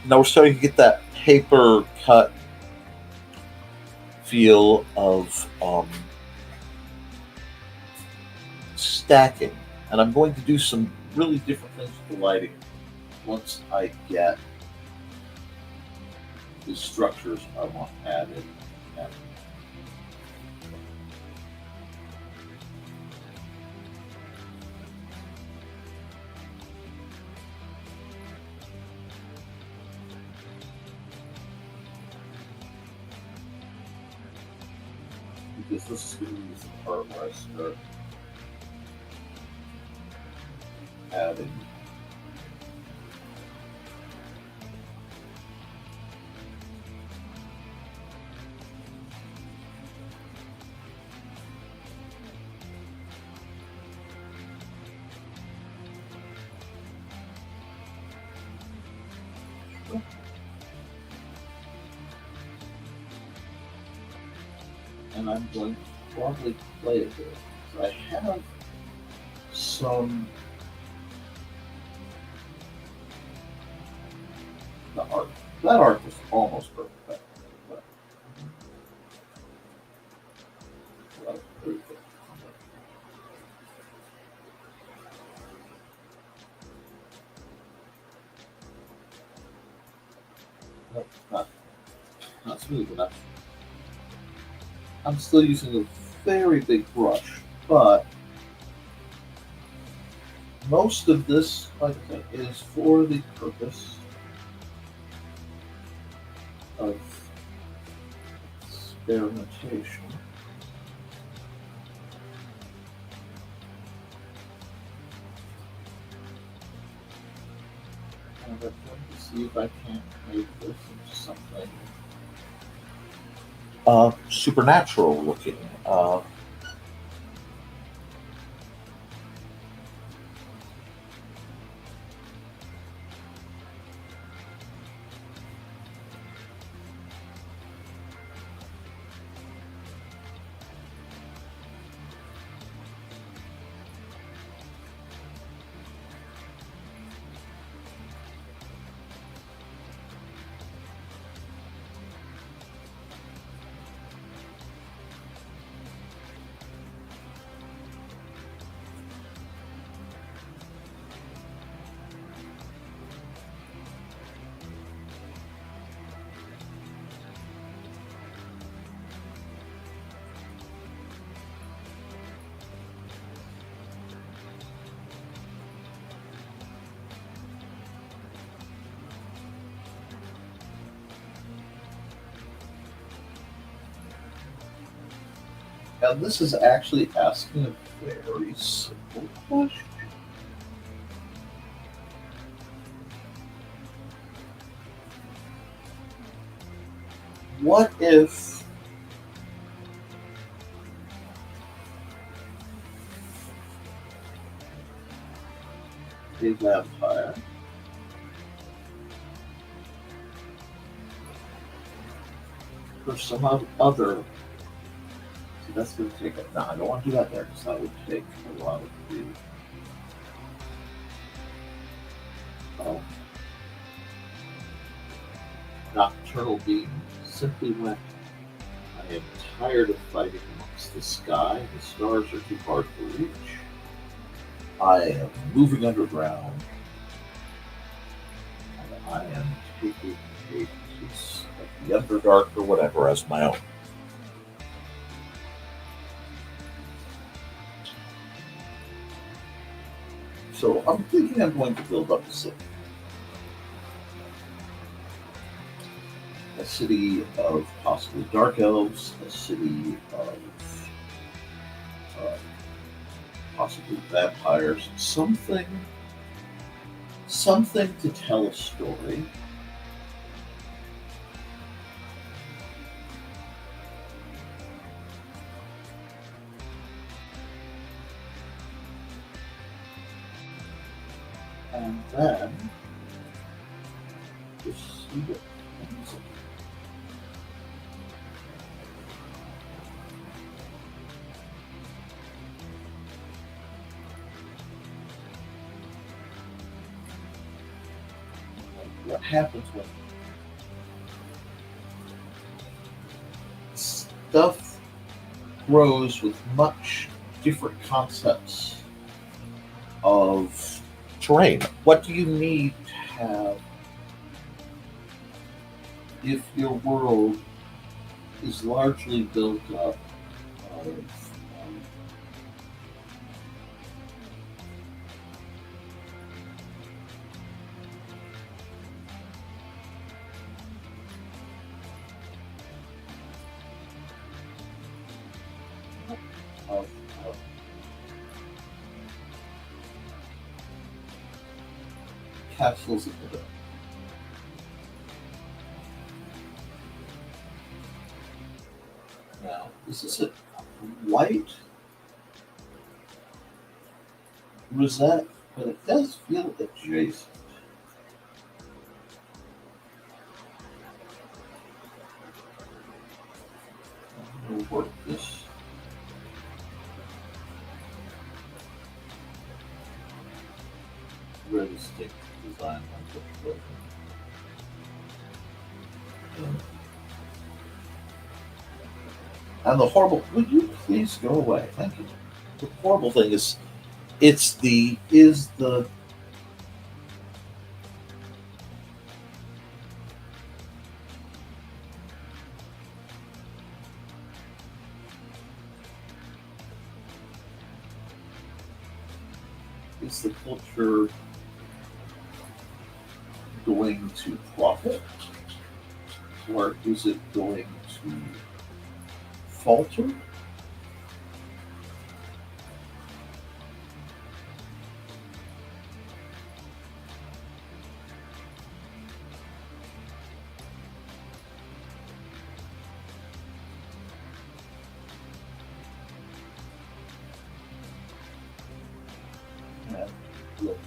Now we're starting to get that paper cut feel of stacking. And I'm going to do some really different things with the lighting once I get the structures I want added. Because this is going to be the part where I start adding and I'm going to probably play it there. So I have some the art. That art was almost perfect. But that was pretty good. Nope, not smooth enough. I'm still using a very big brush, but most of this, like I said, is for the purpose of experimentation. And I'm going to see if I can't make this into something supernatural looking. And this is actually asking a very simple question. What if a vampire or some other... See, that's going to take it. No, I don't want to do that there because that would take a lot of the... nocturnal being simply went, I am tired of fighting amongst the sky. The stars are too hard to reach. I am moving underground. And I am taking a piece of the Underdark or whatever as my own. So I'm thinking I'm going to build up a city. A city of possibly dark elves, a city of possibly vampires, something to tell a story. And then just see what comes up. What happens when stuff grows with much different concepts of terrain? What do you need to have if your world is largely built up of castles in the dark? Now, this is a white rosette, but it does feel adjacent. I'm going to work this. Red stick design on such building. And the horrible, would you please go away? Thank you. The horrible thing is, it's the culture going to profit, or is it going to falter?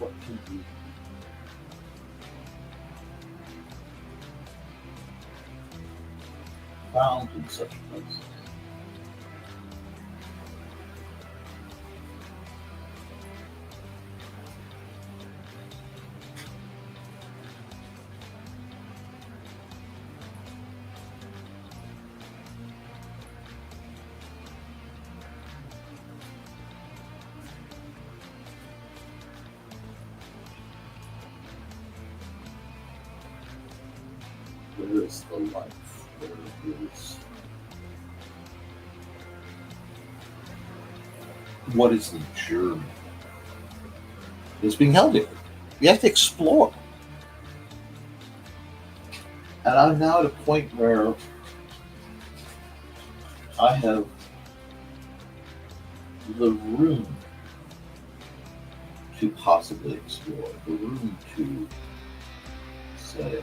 what can be found in such places. Where is the life? Where is what is the journey that's being held here? We have to explore. And I'm now at a point where I have the room to possibly explore, the room to say,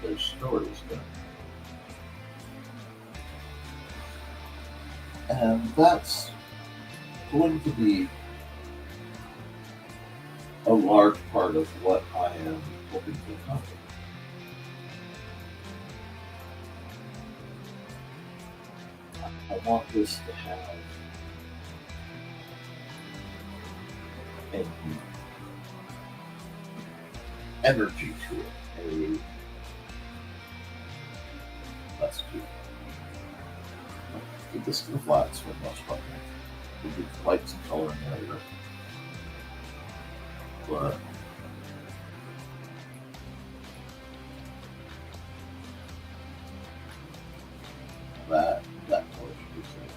there's stories there. And that's going to be a large part of what I am hoping to accomplish. I want this to have an energy to it, let's keep this to the flats for the most part. We'll do lights and coloring later. But that color should be safe.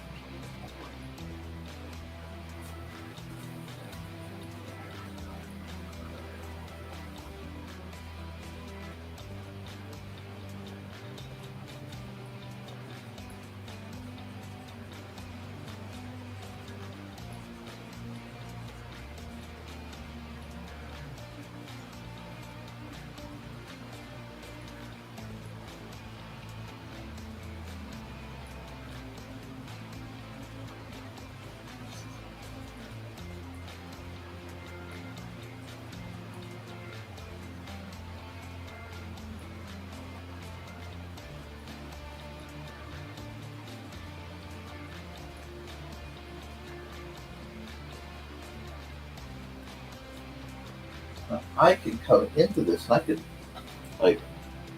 I can come into this and I can,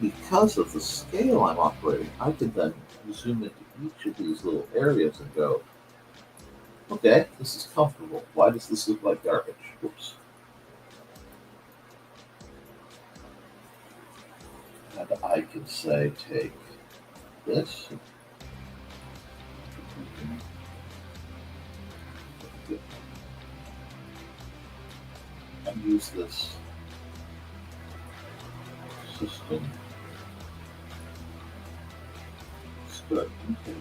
because of the scale I'm operating, I can then zoom into each of these little areas and go, okay, this is comfortable. Why does this look like garbage? Oops. And I can say, take this. And use this system. Start and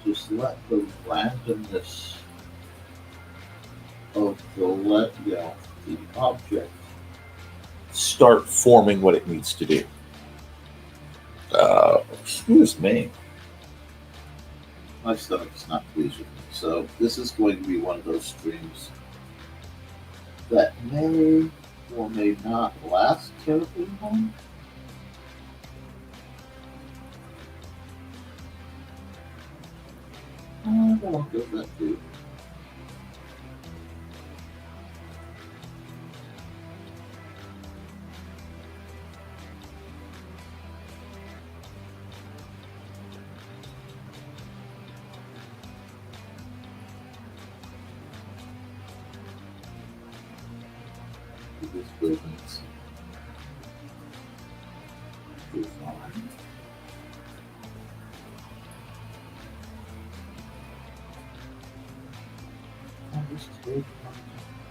just let the randomness of the object start forming what it needs to do. Excuse me. My stomach is not pleased with me. So this is going to be one of those streams that may or may not last terribly long. I don't feel that too. This building's design. I'll just take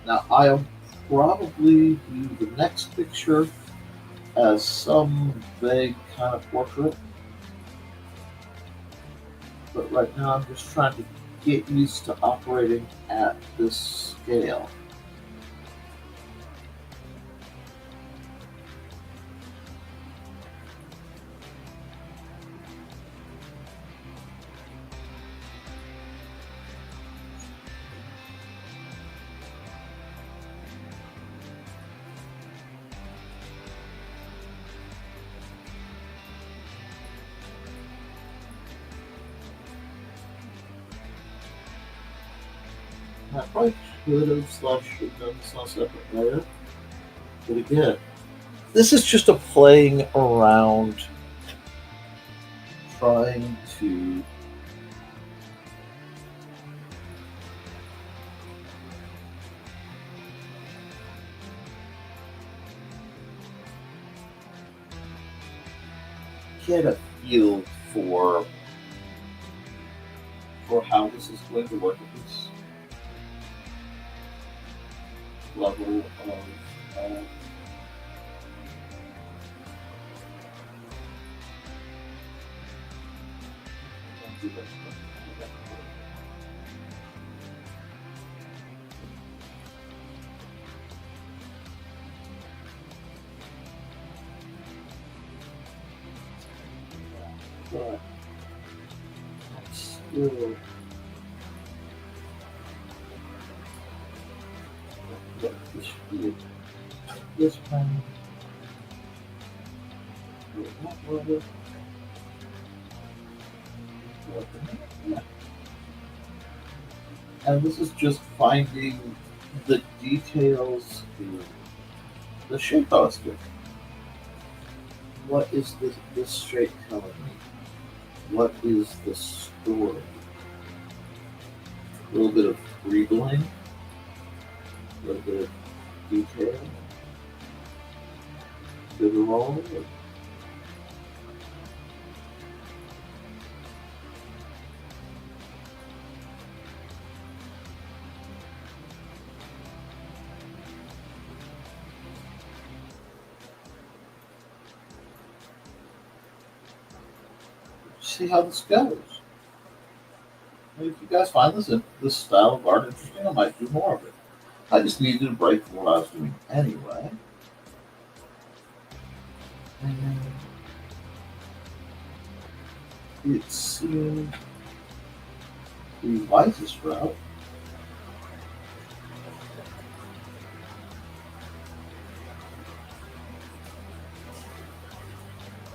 now I'll probably do the next picture as some vague kind of portrait. But right now I'm just trying to get used to operating at this scale. I probably should have should have done this on a separate layer. But again, this is just a playing around, trying to get a feel for how this is going to work at this level of but still this should be this kind of yeah. And this is just finding the details in the shape I was given. What is this shape telling me? What is the story? A little bit of wriggling, a little bit of detail, a bit of roll. See how this goes. If you guys find this style of art interesting, I might do more of it. I just needed a break from what I was doing anyway. And it seemed the wisest route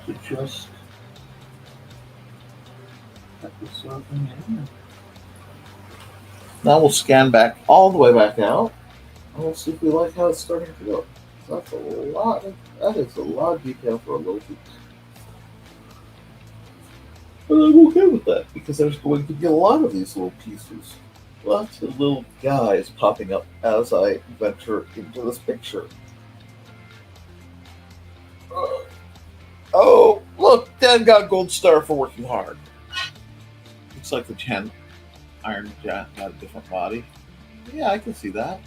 to just now we'll scan back all the way back out, and we'll see if we like how it's starting to go. That's that is a lot of detail for a little piece. But I'm okay with that, because there's going to be a lot of these little pieces. Lots of little guys popping up as I venture into this picture. Oh, look, Dan got a gold star for working hard. Looks like the 10 Iron Jack got a different body. Yeah, I can see that.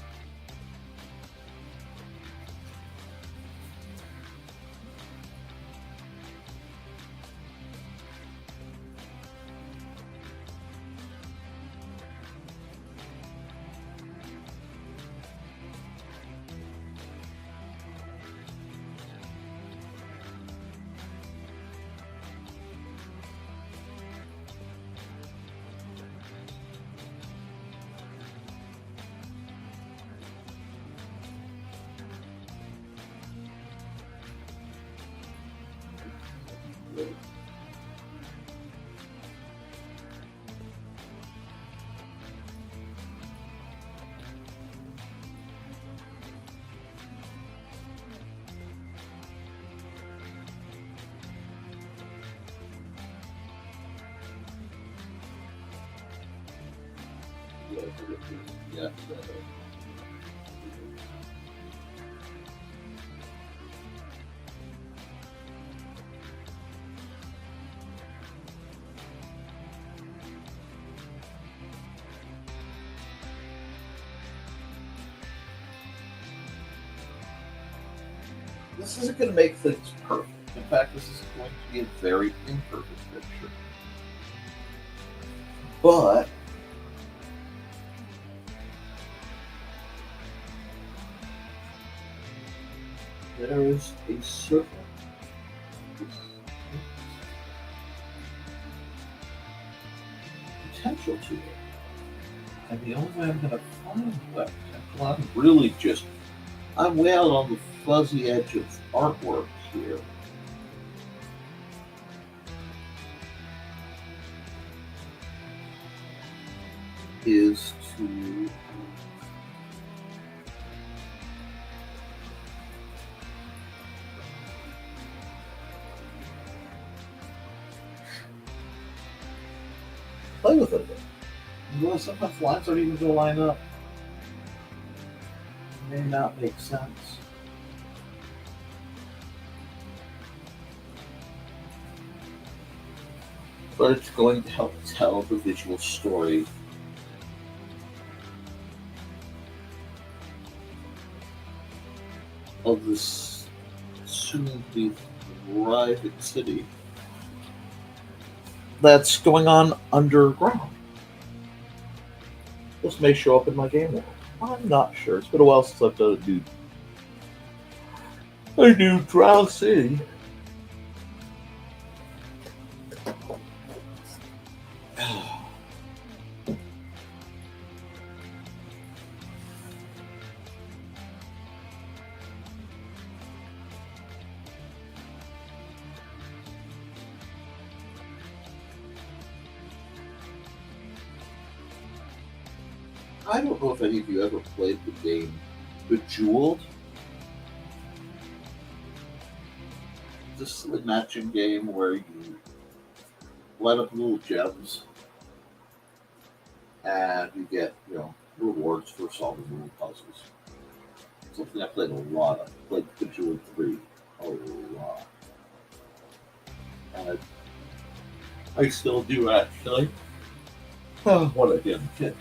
Yeah. This isn't going to make things perfect. In fact, this is going to be a very imperfect picture. But there is a certain potential to it. And the only way I'm going to find that potential, I'm way out on the fuzzy edge of artwork here. Is to play with it a bit. Well, sometimes lines aren't even going to line up. It may not make sense. But it's going to help tell the visual story of this soon-to-be thriving city that's going on underground. This may show up in my game world. I'm not sure. It's been a while since I've done a new Drow City. I don't know if any of you ever played the game Bejeweled. This is a matching game where you light up little gems and you get, rewards for solving little puzzles. Something I played a lot of. I played Bejeweled 3 a lot. And I still do actually. What I did as a kid.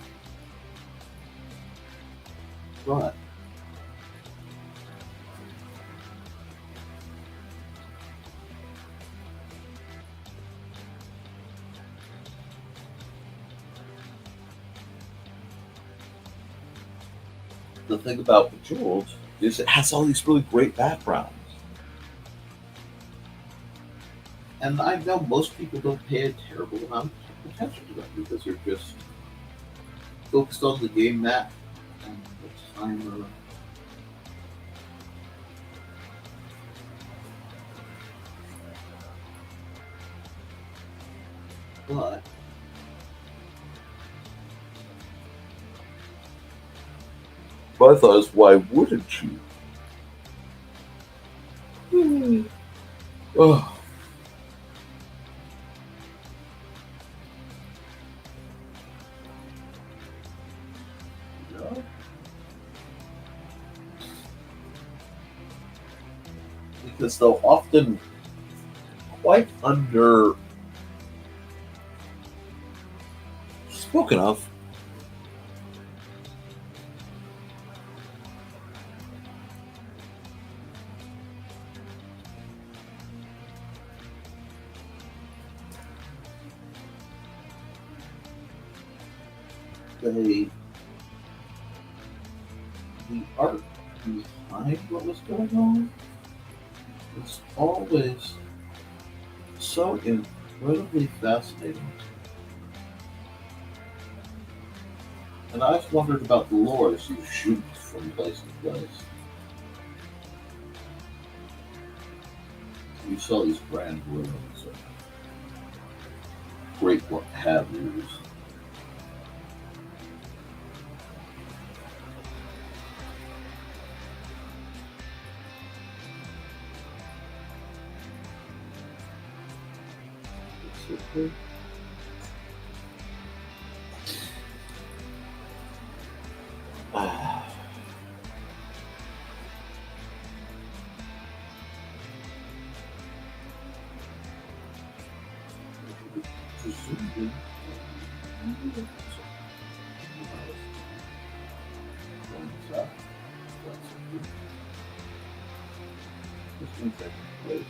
But the thing about Bejeweled is it has all these really great backgrounds. And I know most people don't pay a terrible amount of attention to them because they're just focused on the game map and the timer. But my thought is, why wouldn't you? Oh. Because they'll often quite under spoken of. The art behind what was going on was always so incredibly fascinating. And I've wondered about the lore as you shoot from place to place. You saw these grand ruins and great what have yous. One second, please.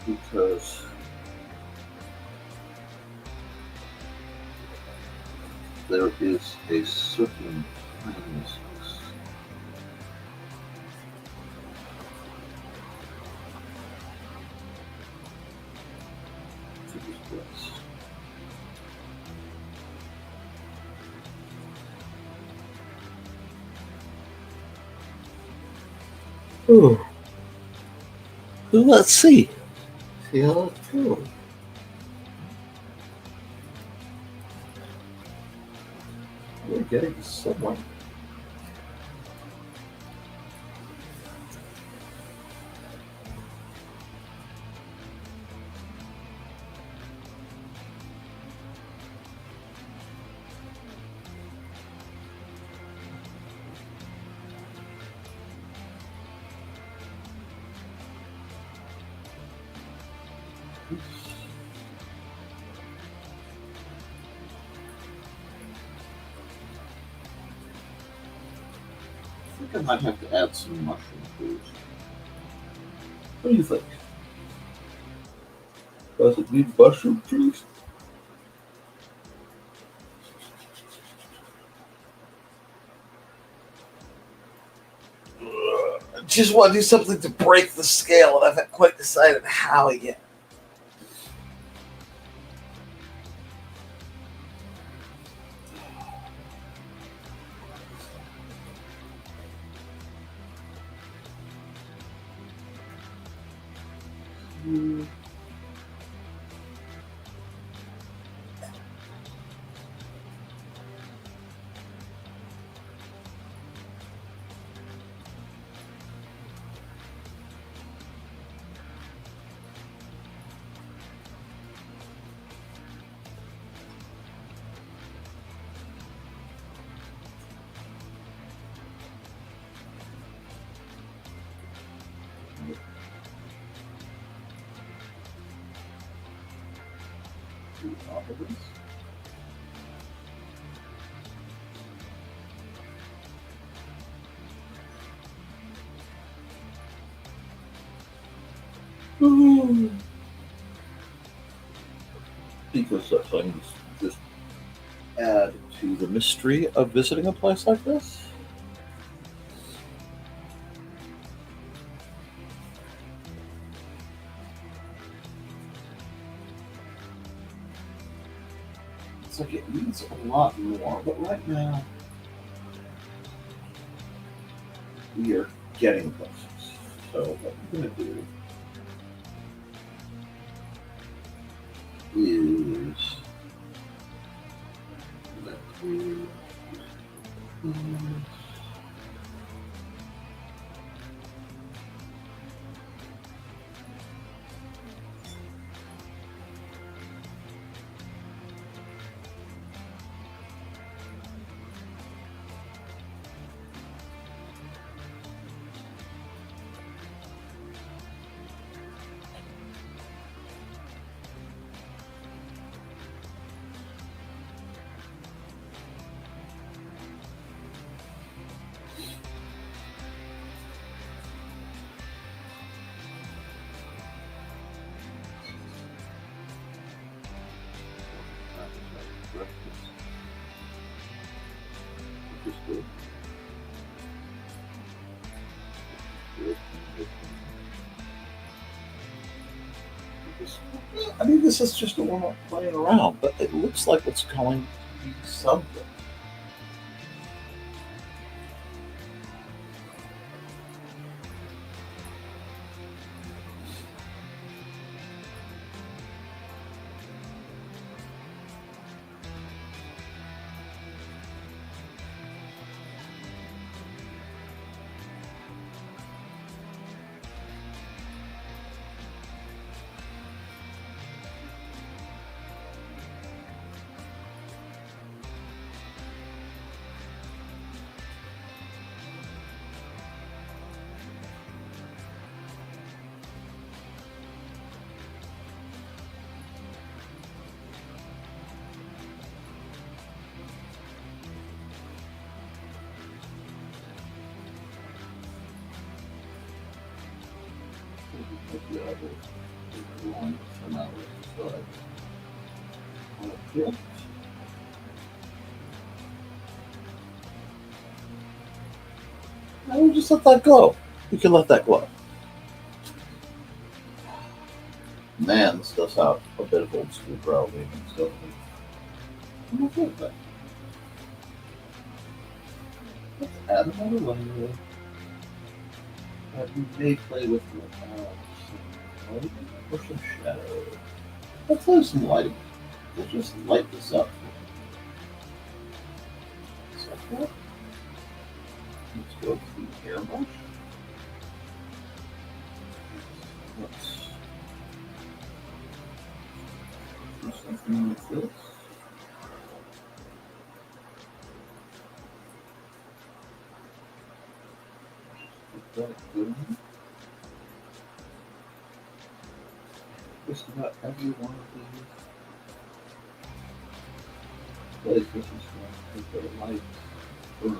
Because there is a certain kindness to this place. Oh. So let's see. See how it goes. We're getting somewhere. I think I might have to add some mushroom food. What do you think? Does it need mushroom juice? Just want to do something to break the scale, and I haven't quite decided how yet. Top of this. Because such things just add to the mystery of visiting a place like this. It's like it needs a lot more, but right now we are getting places. So what we're going to do is I mean, this is just a warm-up playing around, but it looks like it's going to be something. The other one from our side. Okay. Now we'll just let that go. We can let that go. Man, this does have a bit of old school brow leaving, so I'm okay with that. Let's add another layer that we may play with some light or some shadow. Let's have some lighting. Let's just light this up. Like let's go to the airbrush. Let's do something like this. Put that in. Just about every one of these places is going to make the light burn.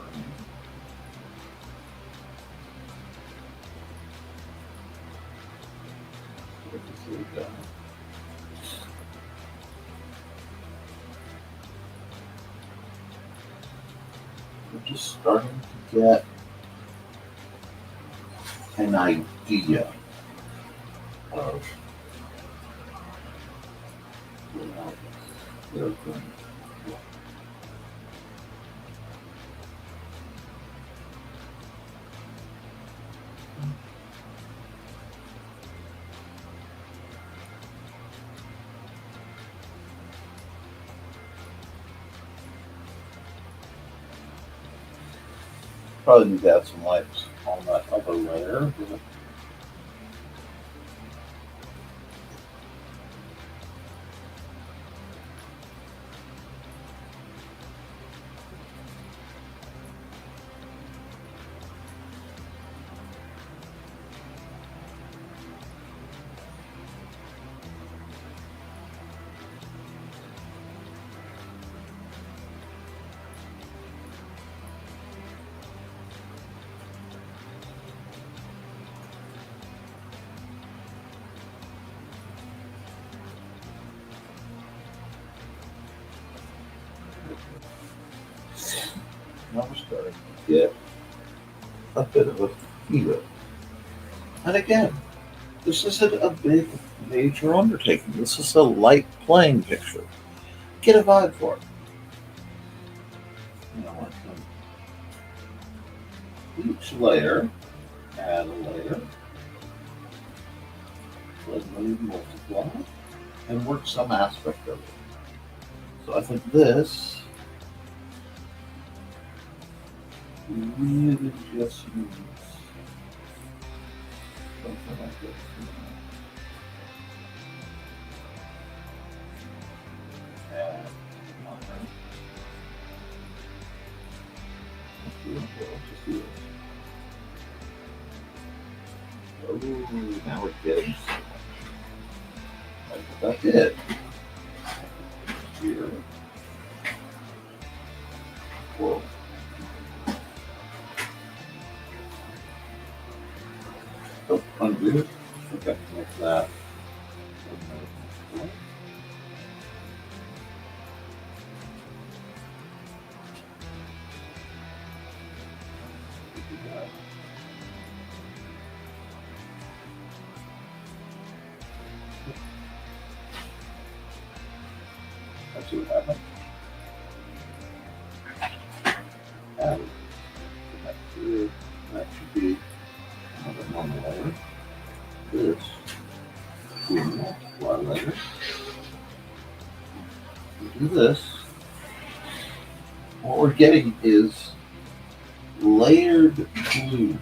Here we go. We're just starting to get an idea of what they're going to do. Probably need to add some lights on that other layer. Now we're starting to get a bit of a feel. And again, this isn't a big major undertaking. This is a light playing picture. Get a vibe for it. You know, each layer, add a layer, slightly multiply, and work some aspect of it. So I think this really just needs something like this. And let's do it. Oh, now we're getting so much. That's it. Here. Whoa. Oh, undo it. Okay, like that. Let's see what happens. And that should be another normal layer. This should be a multiply layer. We do this. What we're getting is layered blue,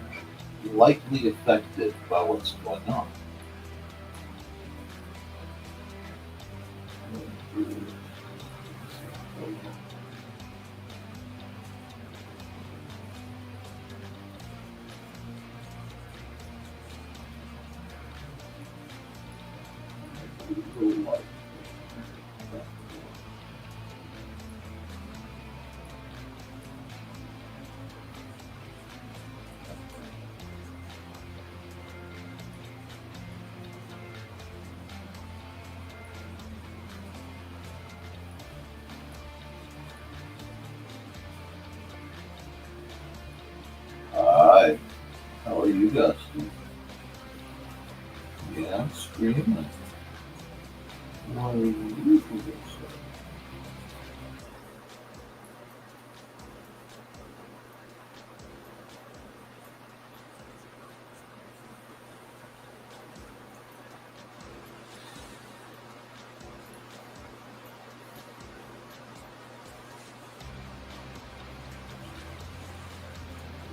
likely affected by what's going on. screen. Why are you doing so?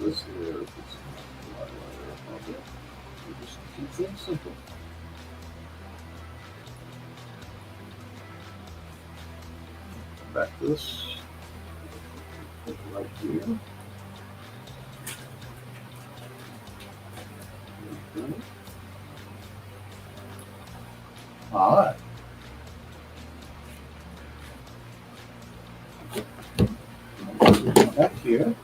This here is just keep things simple. Back this right here. Okay. All right. Back here.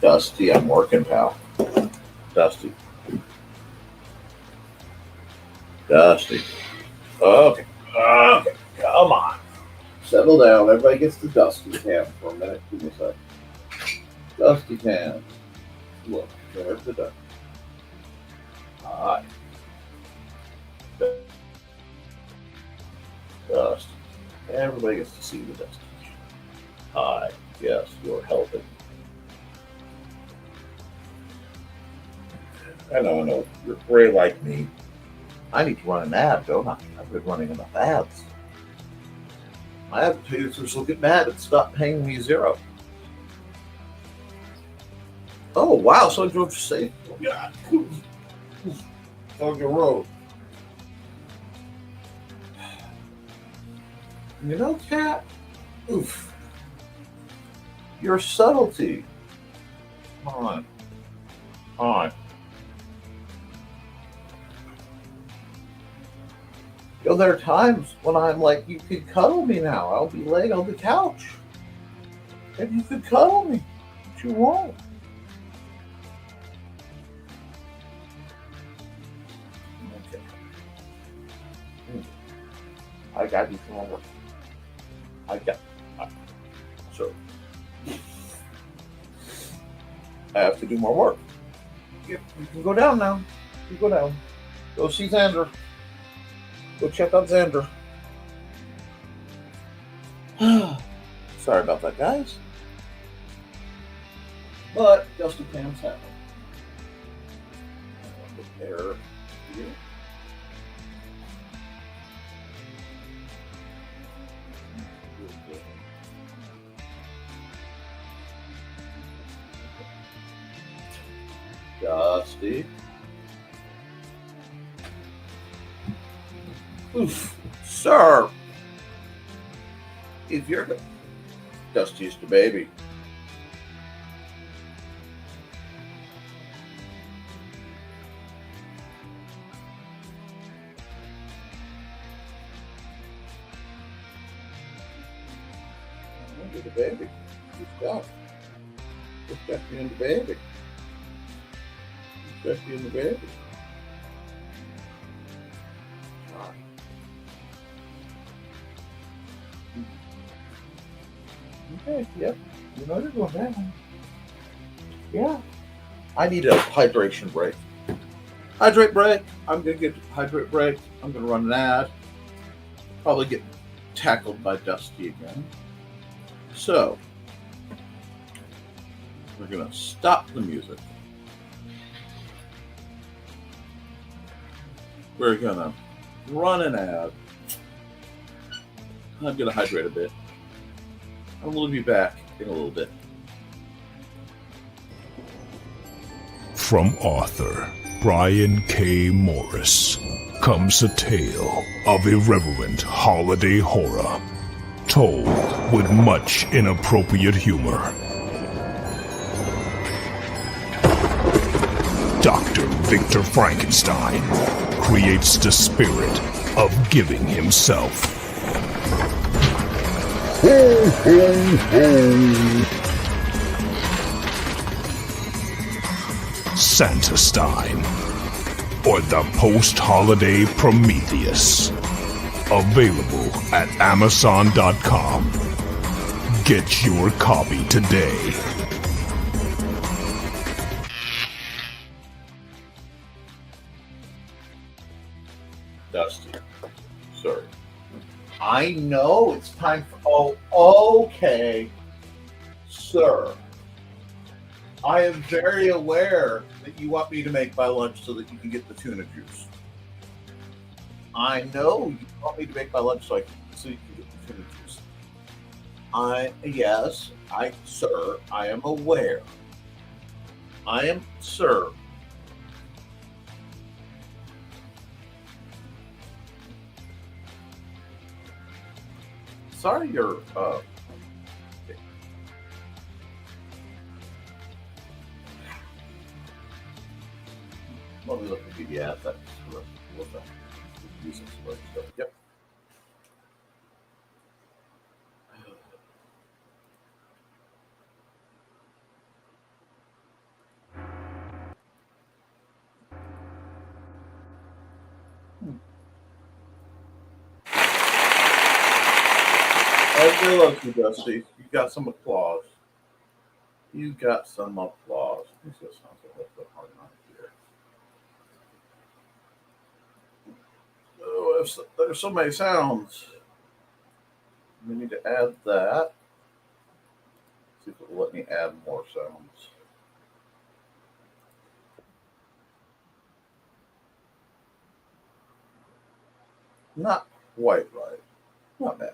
Dusty, I'm working, pal. Dusty. Okay. Okay. Come on. Settle down. Everybody gets the Dusty cam for a minute. Give me a sec. Dusty cam. Look, there's the Dusty. Alright. Dusty. Everybody gets to see the Dusty. Hi. Yes, you're helping. I know. You're gray like me. I need to run an ad, don't I? I've been running enough ads. My advertisers will get mad and stop paying me $0. Oh, wow. So I drove safe. Yeah. On the road. You know, Cat? Oof. Your subtlety. Come on. You know, there are times when I'm like, you could cuddle me now. I'll be laying on the couch. And you could cuddle me. But you won't. Okay. I got you some more work. So, I have to do more work. You can go down now. You go down. Go see Xander. Go check out Xander. Sorry about that, guys. But Dusty Cam's happening. Prepare here. Dusty. Oof, sir. If you're Dusty's the baby. You're the baby. Good stuff. Put Dusty in the baby. Put Dusty in the baby. Okay, yep. You know you're going down. Yeah. I need a hydration break. Hydrate break. I'm going to get a hydrate break. I'm going to run an ad. Probably get tackled by Dusty again. So, we're going to stop the music. We're going to run an ad. I'm going to hydrate a bit. And we'll be back in a little bit. From author Brian K. Morris comes a tale of irreverent holiday horror, told with much inappropriate humor. Dr. Victor Frankenstein creates the spirit of giving himself. Ho, ho, ho. Santa-Stein, or the post-holiday Prometheus. Available at Amazon.com. Get your copy today. Dusty, sir. I know it's time for. Oh, okay, sir. I am very aware that you want me to make my lunch so that you can get the tuna juice. I know you want me to make my lunch so you can get the tuna juice. Yes, sir, I am aware. Sir. Sorry, you're Let me look at you. Yeah, that's what that. Yep. Everybody loves you, Dusty. You got some applause. You got some applause. This just sounds a little bit hard on here. Oh, there's so many sounds. We need to add that. See if it'll let me add more sounds. Not quite right. Not bad.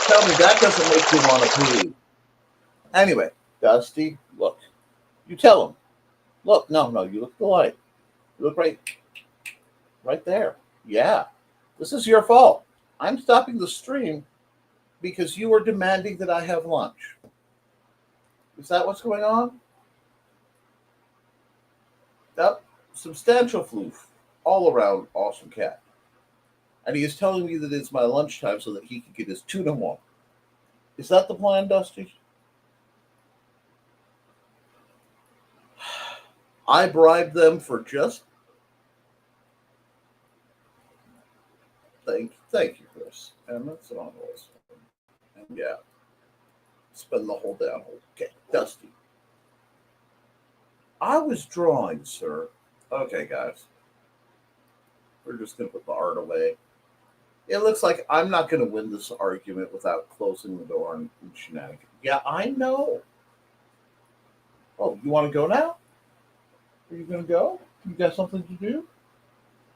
Tell me that doesn't make you want to pee. Anyway, Dusty, look. You tell him. Look, no, you look at the light. You look right there. Yeah. This is your fault. I'm stopping the stream because you are demanding that I have lunch. Is that what's going on? That substantial floof all around Awesome Cat. And he is telling me that it's my lunchtime so that he can get his tuna more. Is that the plan, Dusty? I bribed them for just... Thank you, Chris. And that's an always. And yeah. Spend the whole down. Okay, Dusty. I was drawing, sir. Okay, guys. We're just going to put the art away. It looks like I'm not going to win this argument without closing the door and shenanigans. Yeah, I know. Oh, you want to go now? Are you going to go? You got something to do?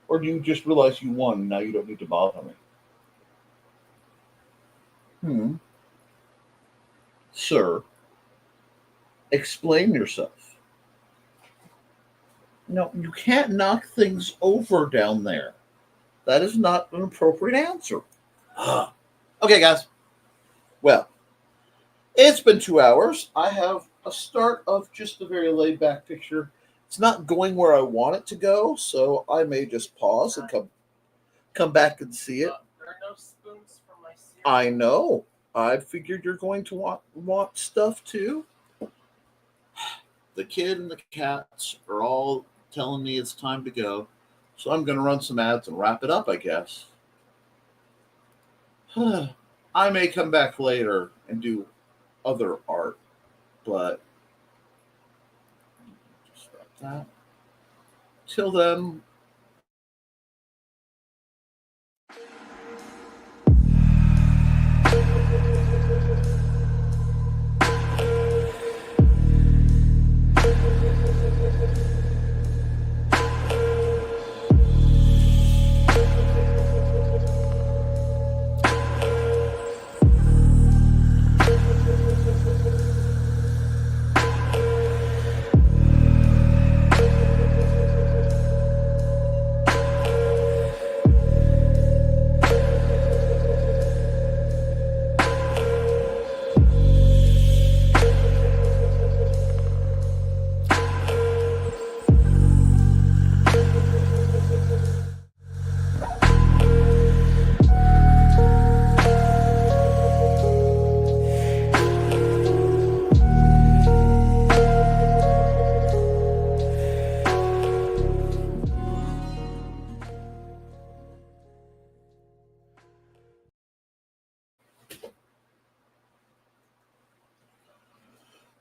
Or do you just realize you won and now you don't need to bother me? Sir, explain yourself. No, you can't knock things over down there. That is not an appropriate answer. Okay, guys. Well, it's been 2 hours. I have a start of just a very laid-back picture. It's not going where I want it to go, so I may just pause and come back and see it. There are no spoons for my cereal. I know. I figured you're going to want stuff too. The kid and the cats are all telling me it's time to go. So I'm going to run some ads and wrap it up, I guess. I may come back later and do other art, but just wrap that. Till then,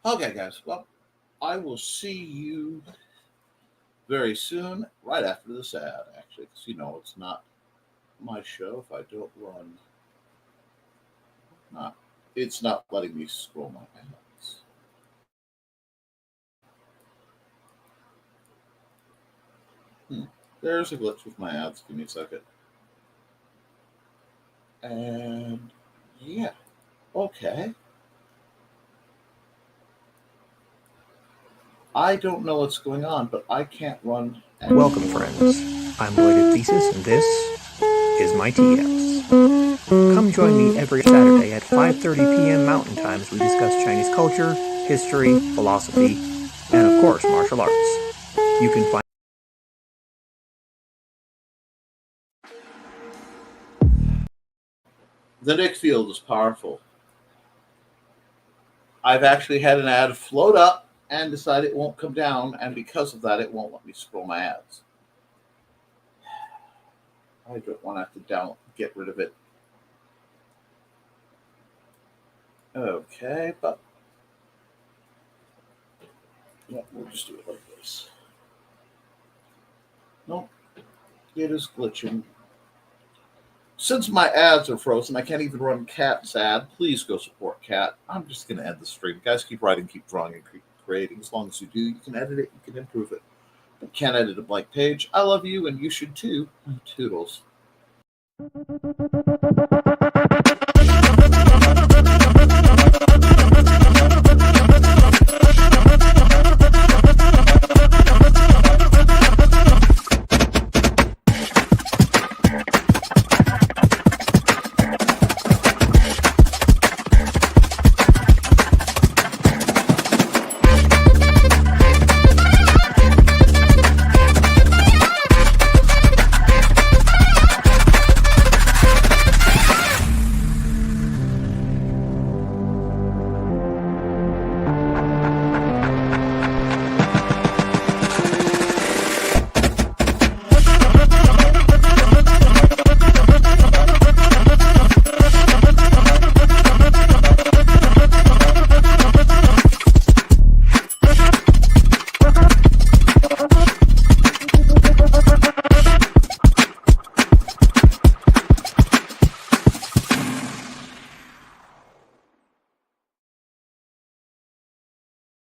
Okay, guys. Well, I will see you very soon, right after this ad, actually, because it's not my show if I don't run. It's not letting me scroll my ads. There's a glitch with my ads. Give me a second. And yeah, okay. I don't know what's going on, but I can't run. Welcome, friends. I'm Lloyd at Thesis, and this is my TX. Come join me every Saturday at 5:30 p.m. Mountain Time as we discuss Chinese culture, history, philosophy, and of course, martial arts. You can find The Nick field is powerful. I've actually had an ad float up and decide it won't come down, and because of that, it won't let me scroll my ads. I don't want to have to get rid of it. Okay, but yeah, we'll just do it like this. Nope, it is glitching. Since my ads are frozen, I can't even run Cat's ad. Please go support Cat. I'm just going to end the stream. Guys, keep writing, keep drawing, and keep creating. As long as you do, you can edit it, you can improve it. But can't edit a blank page. I love you, and you should too. Toodles.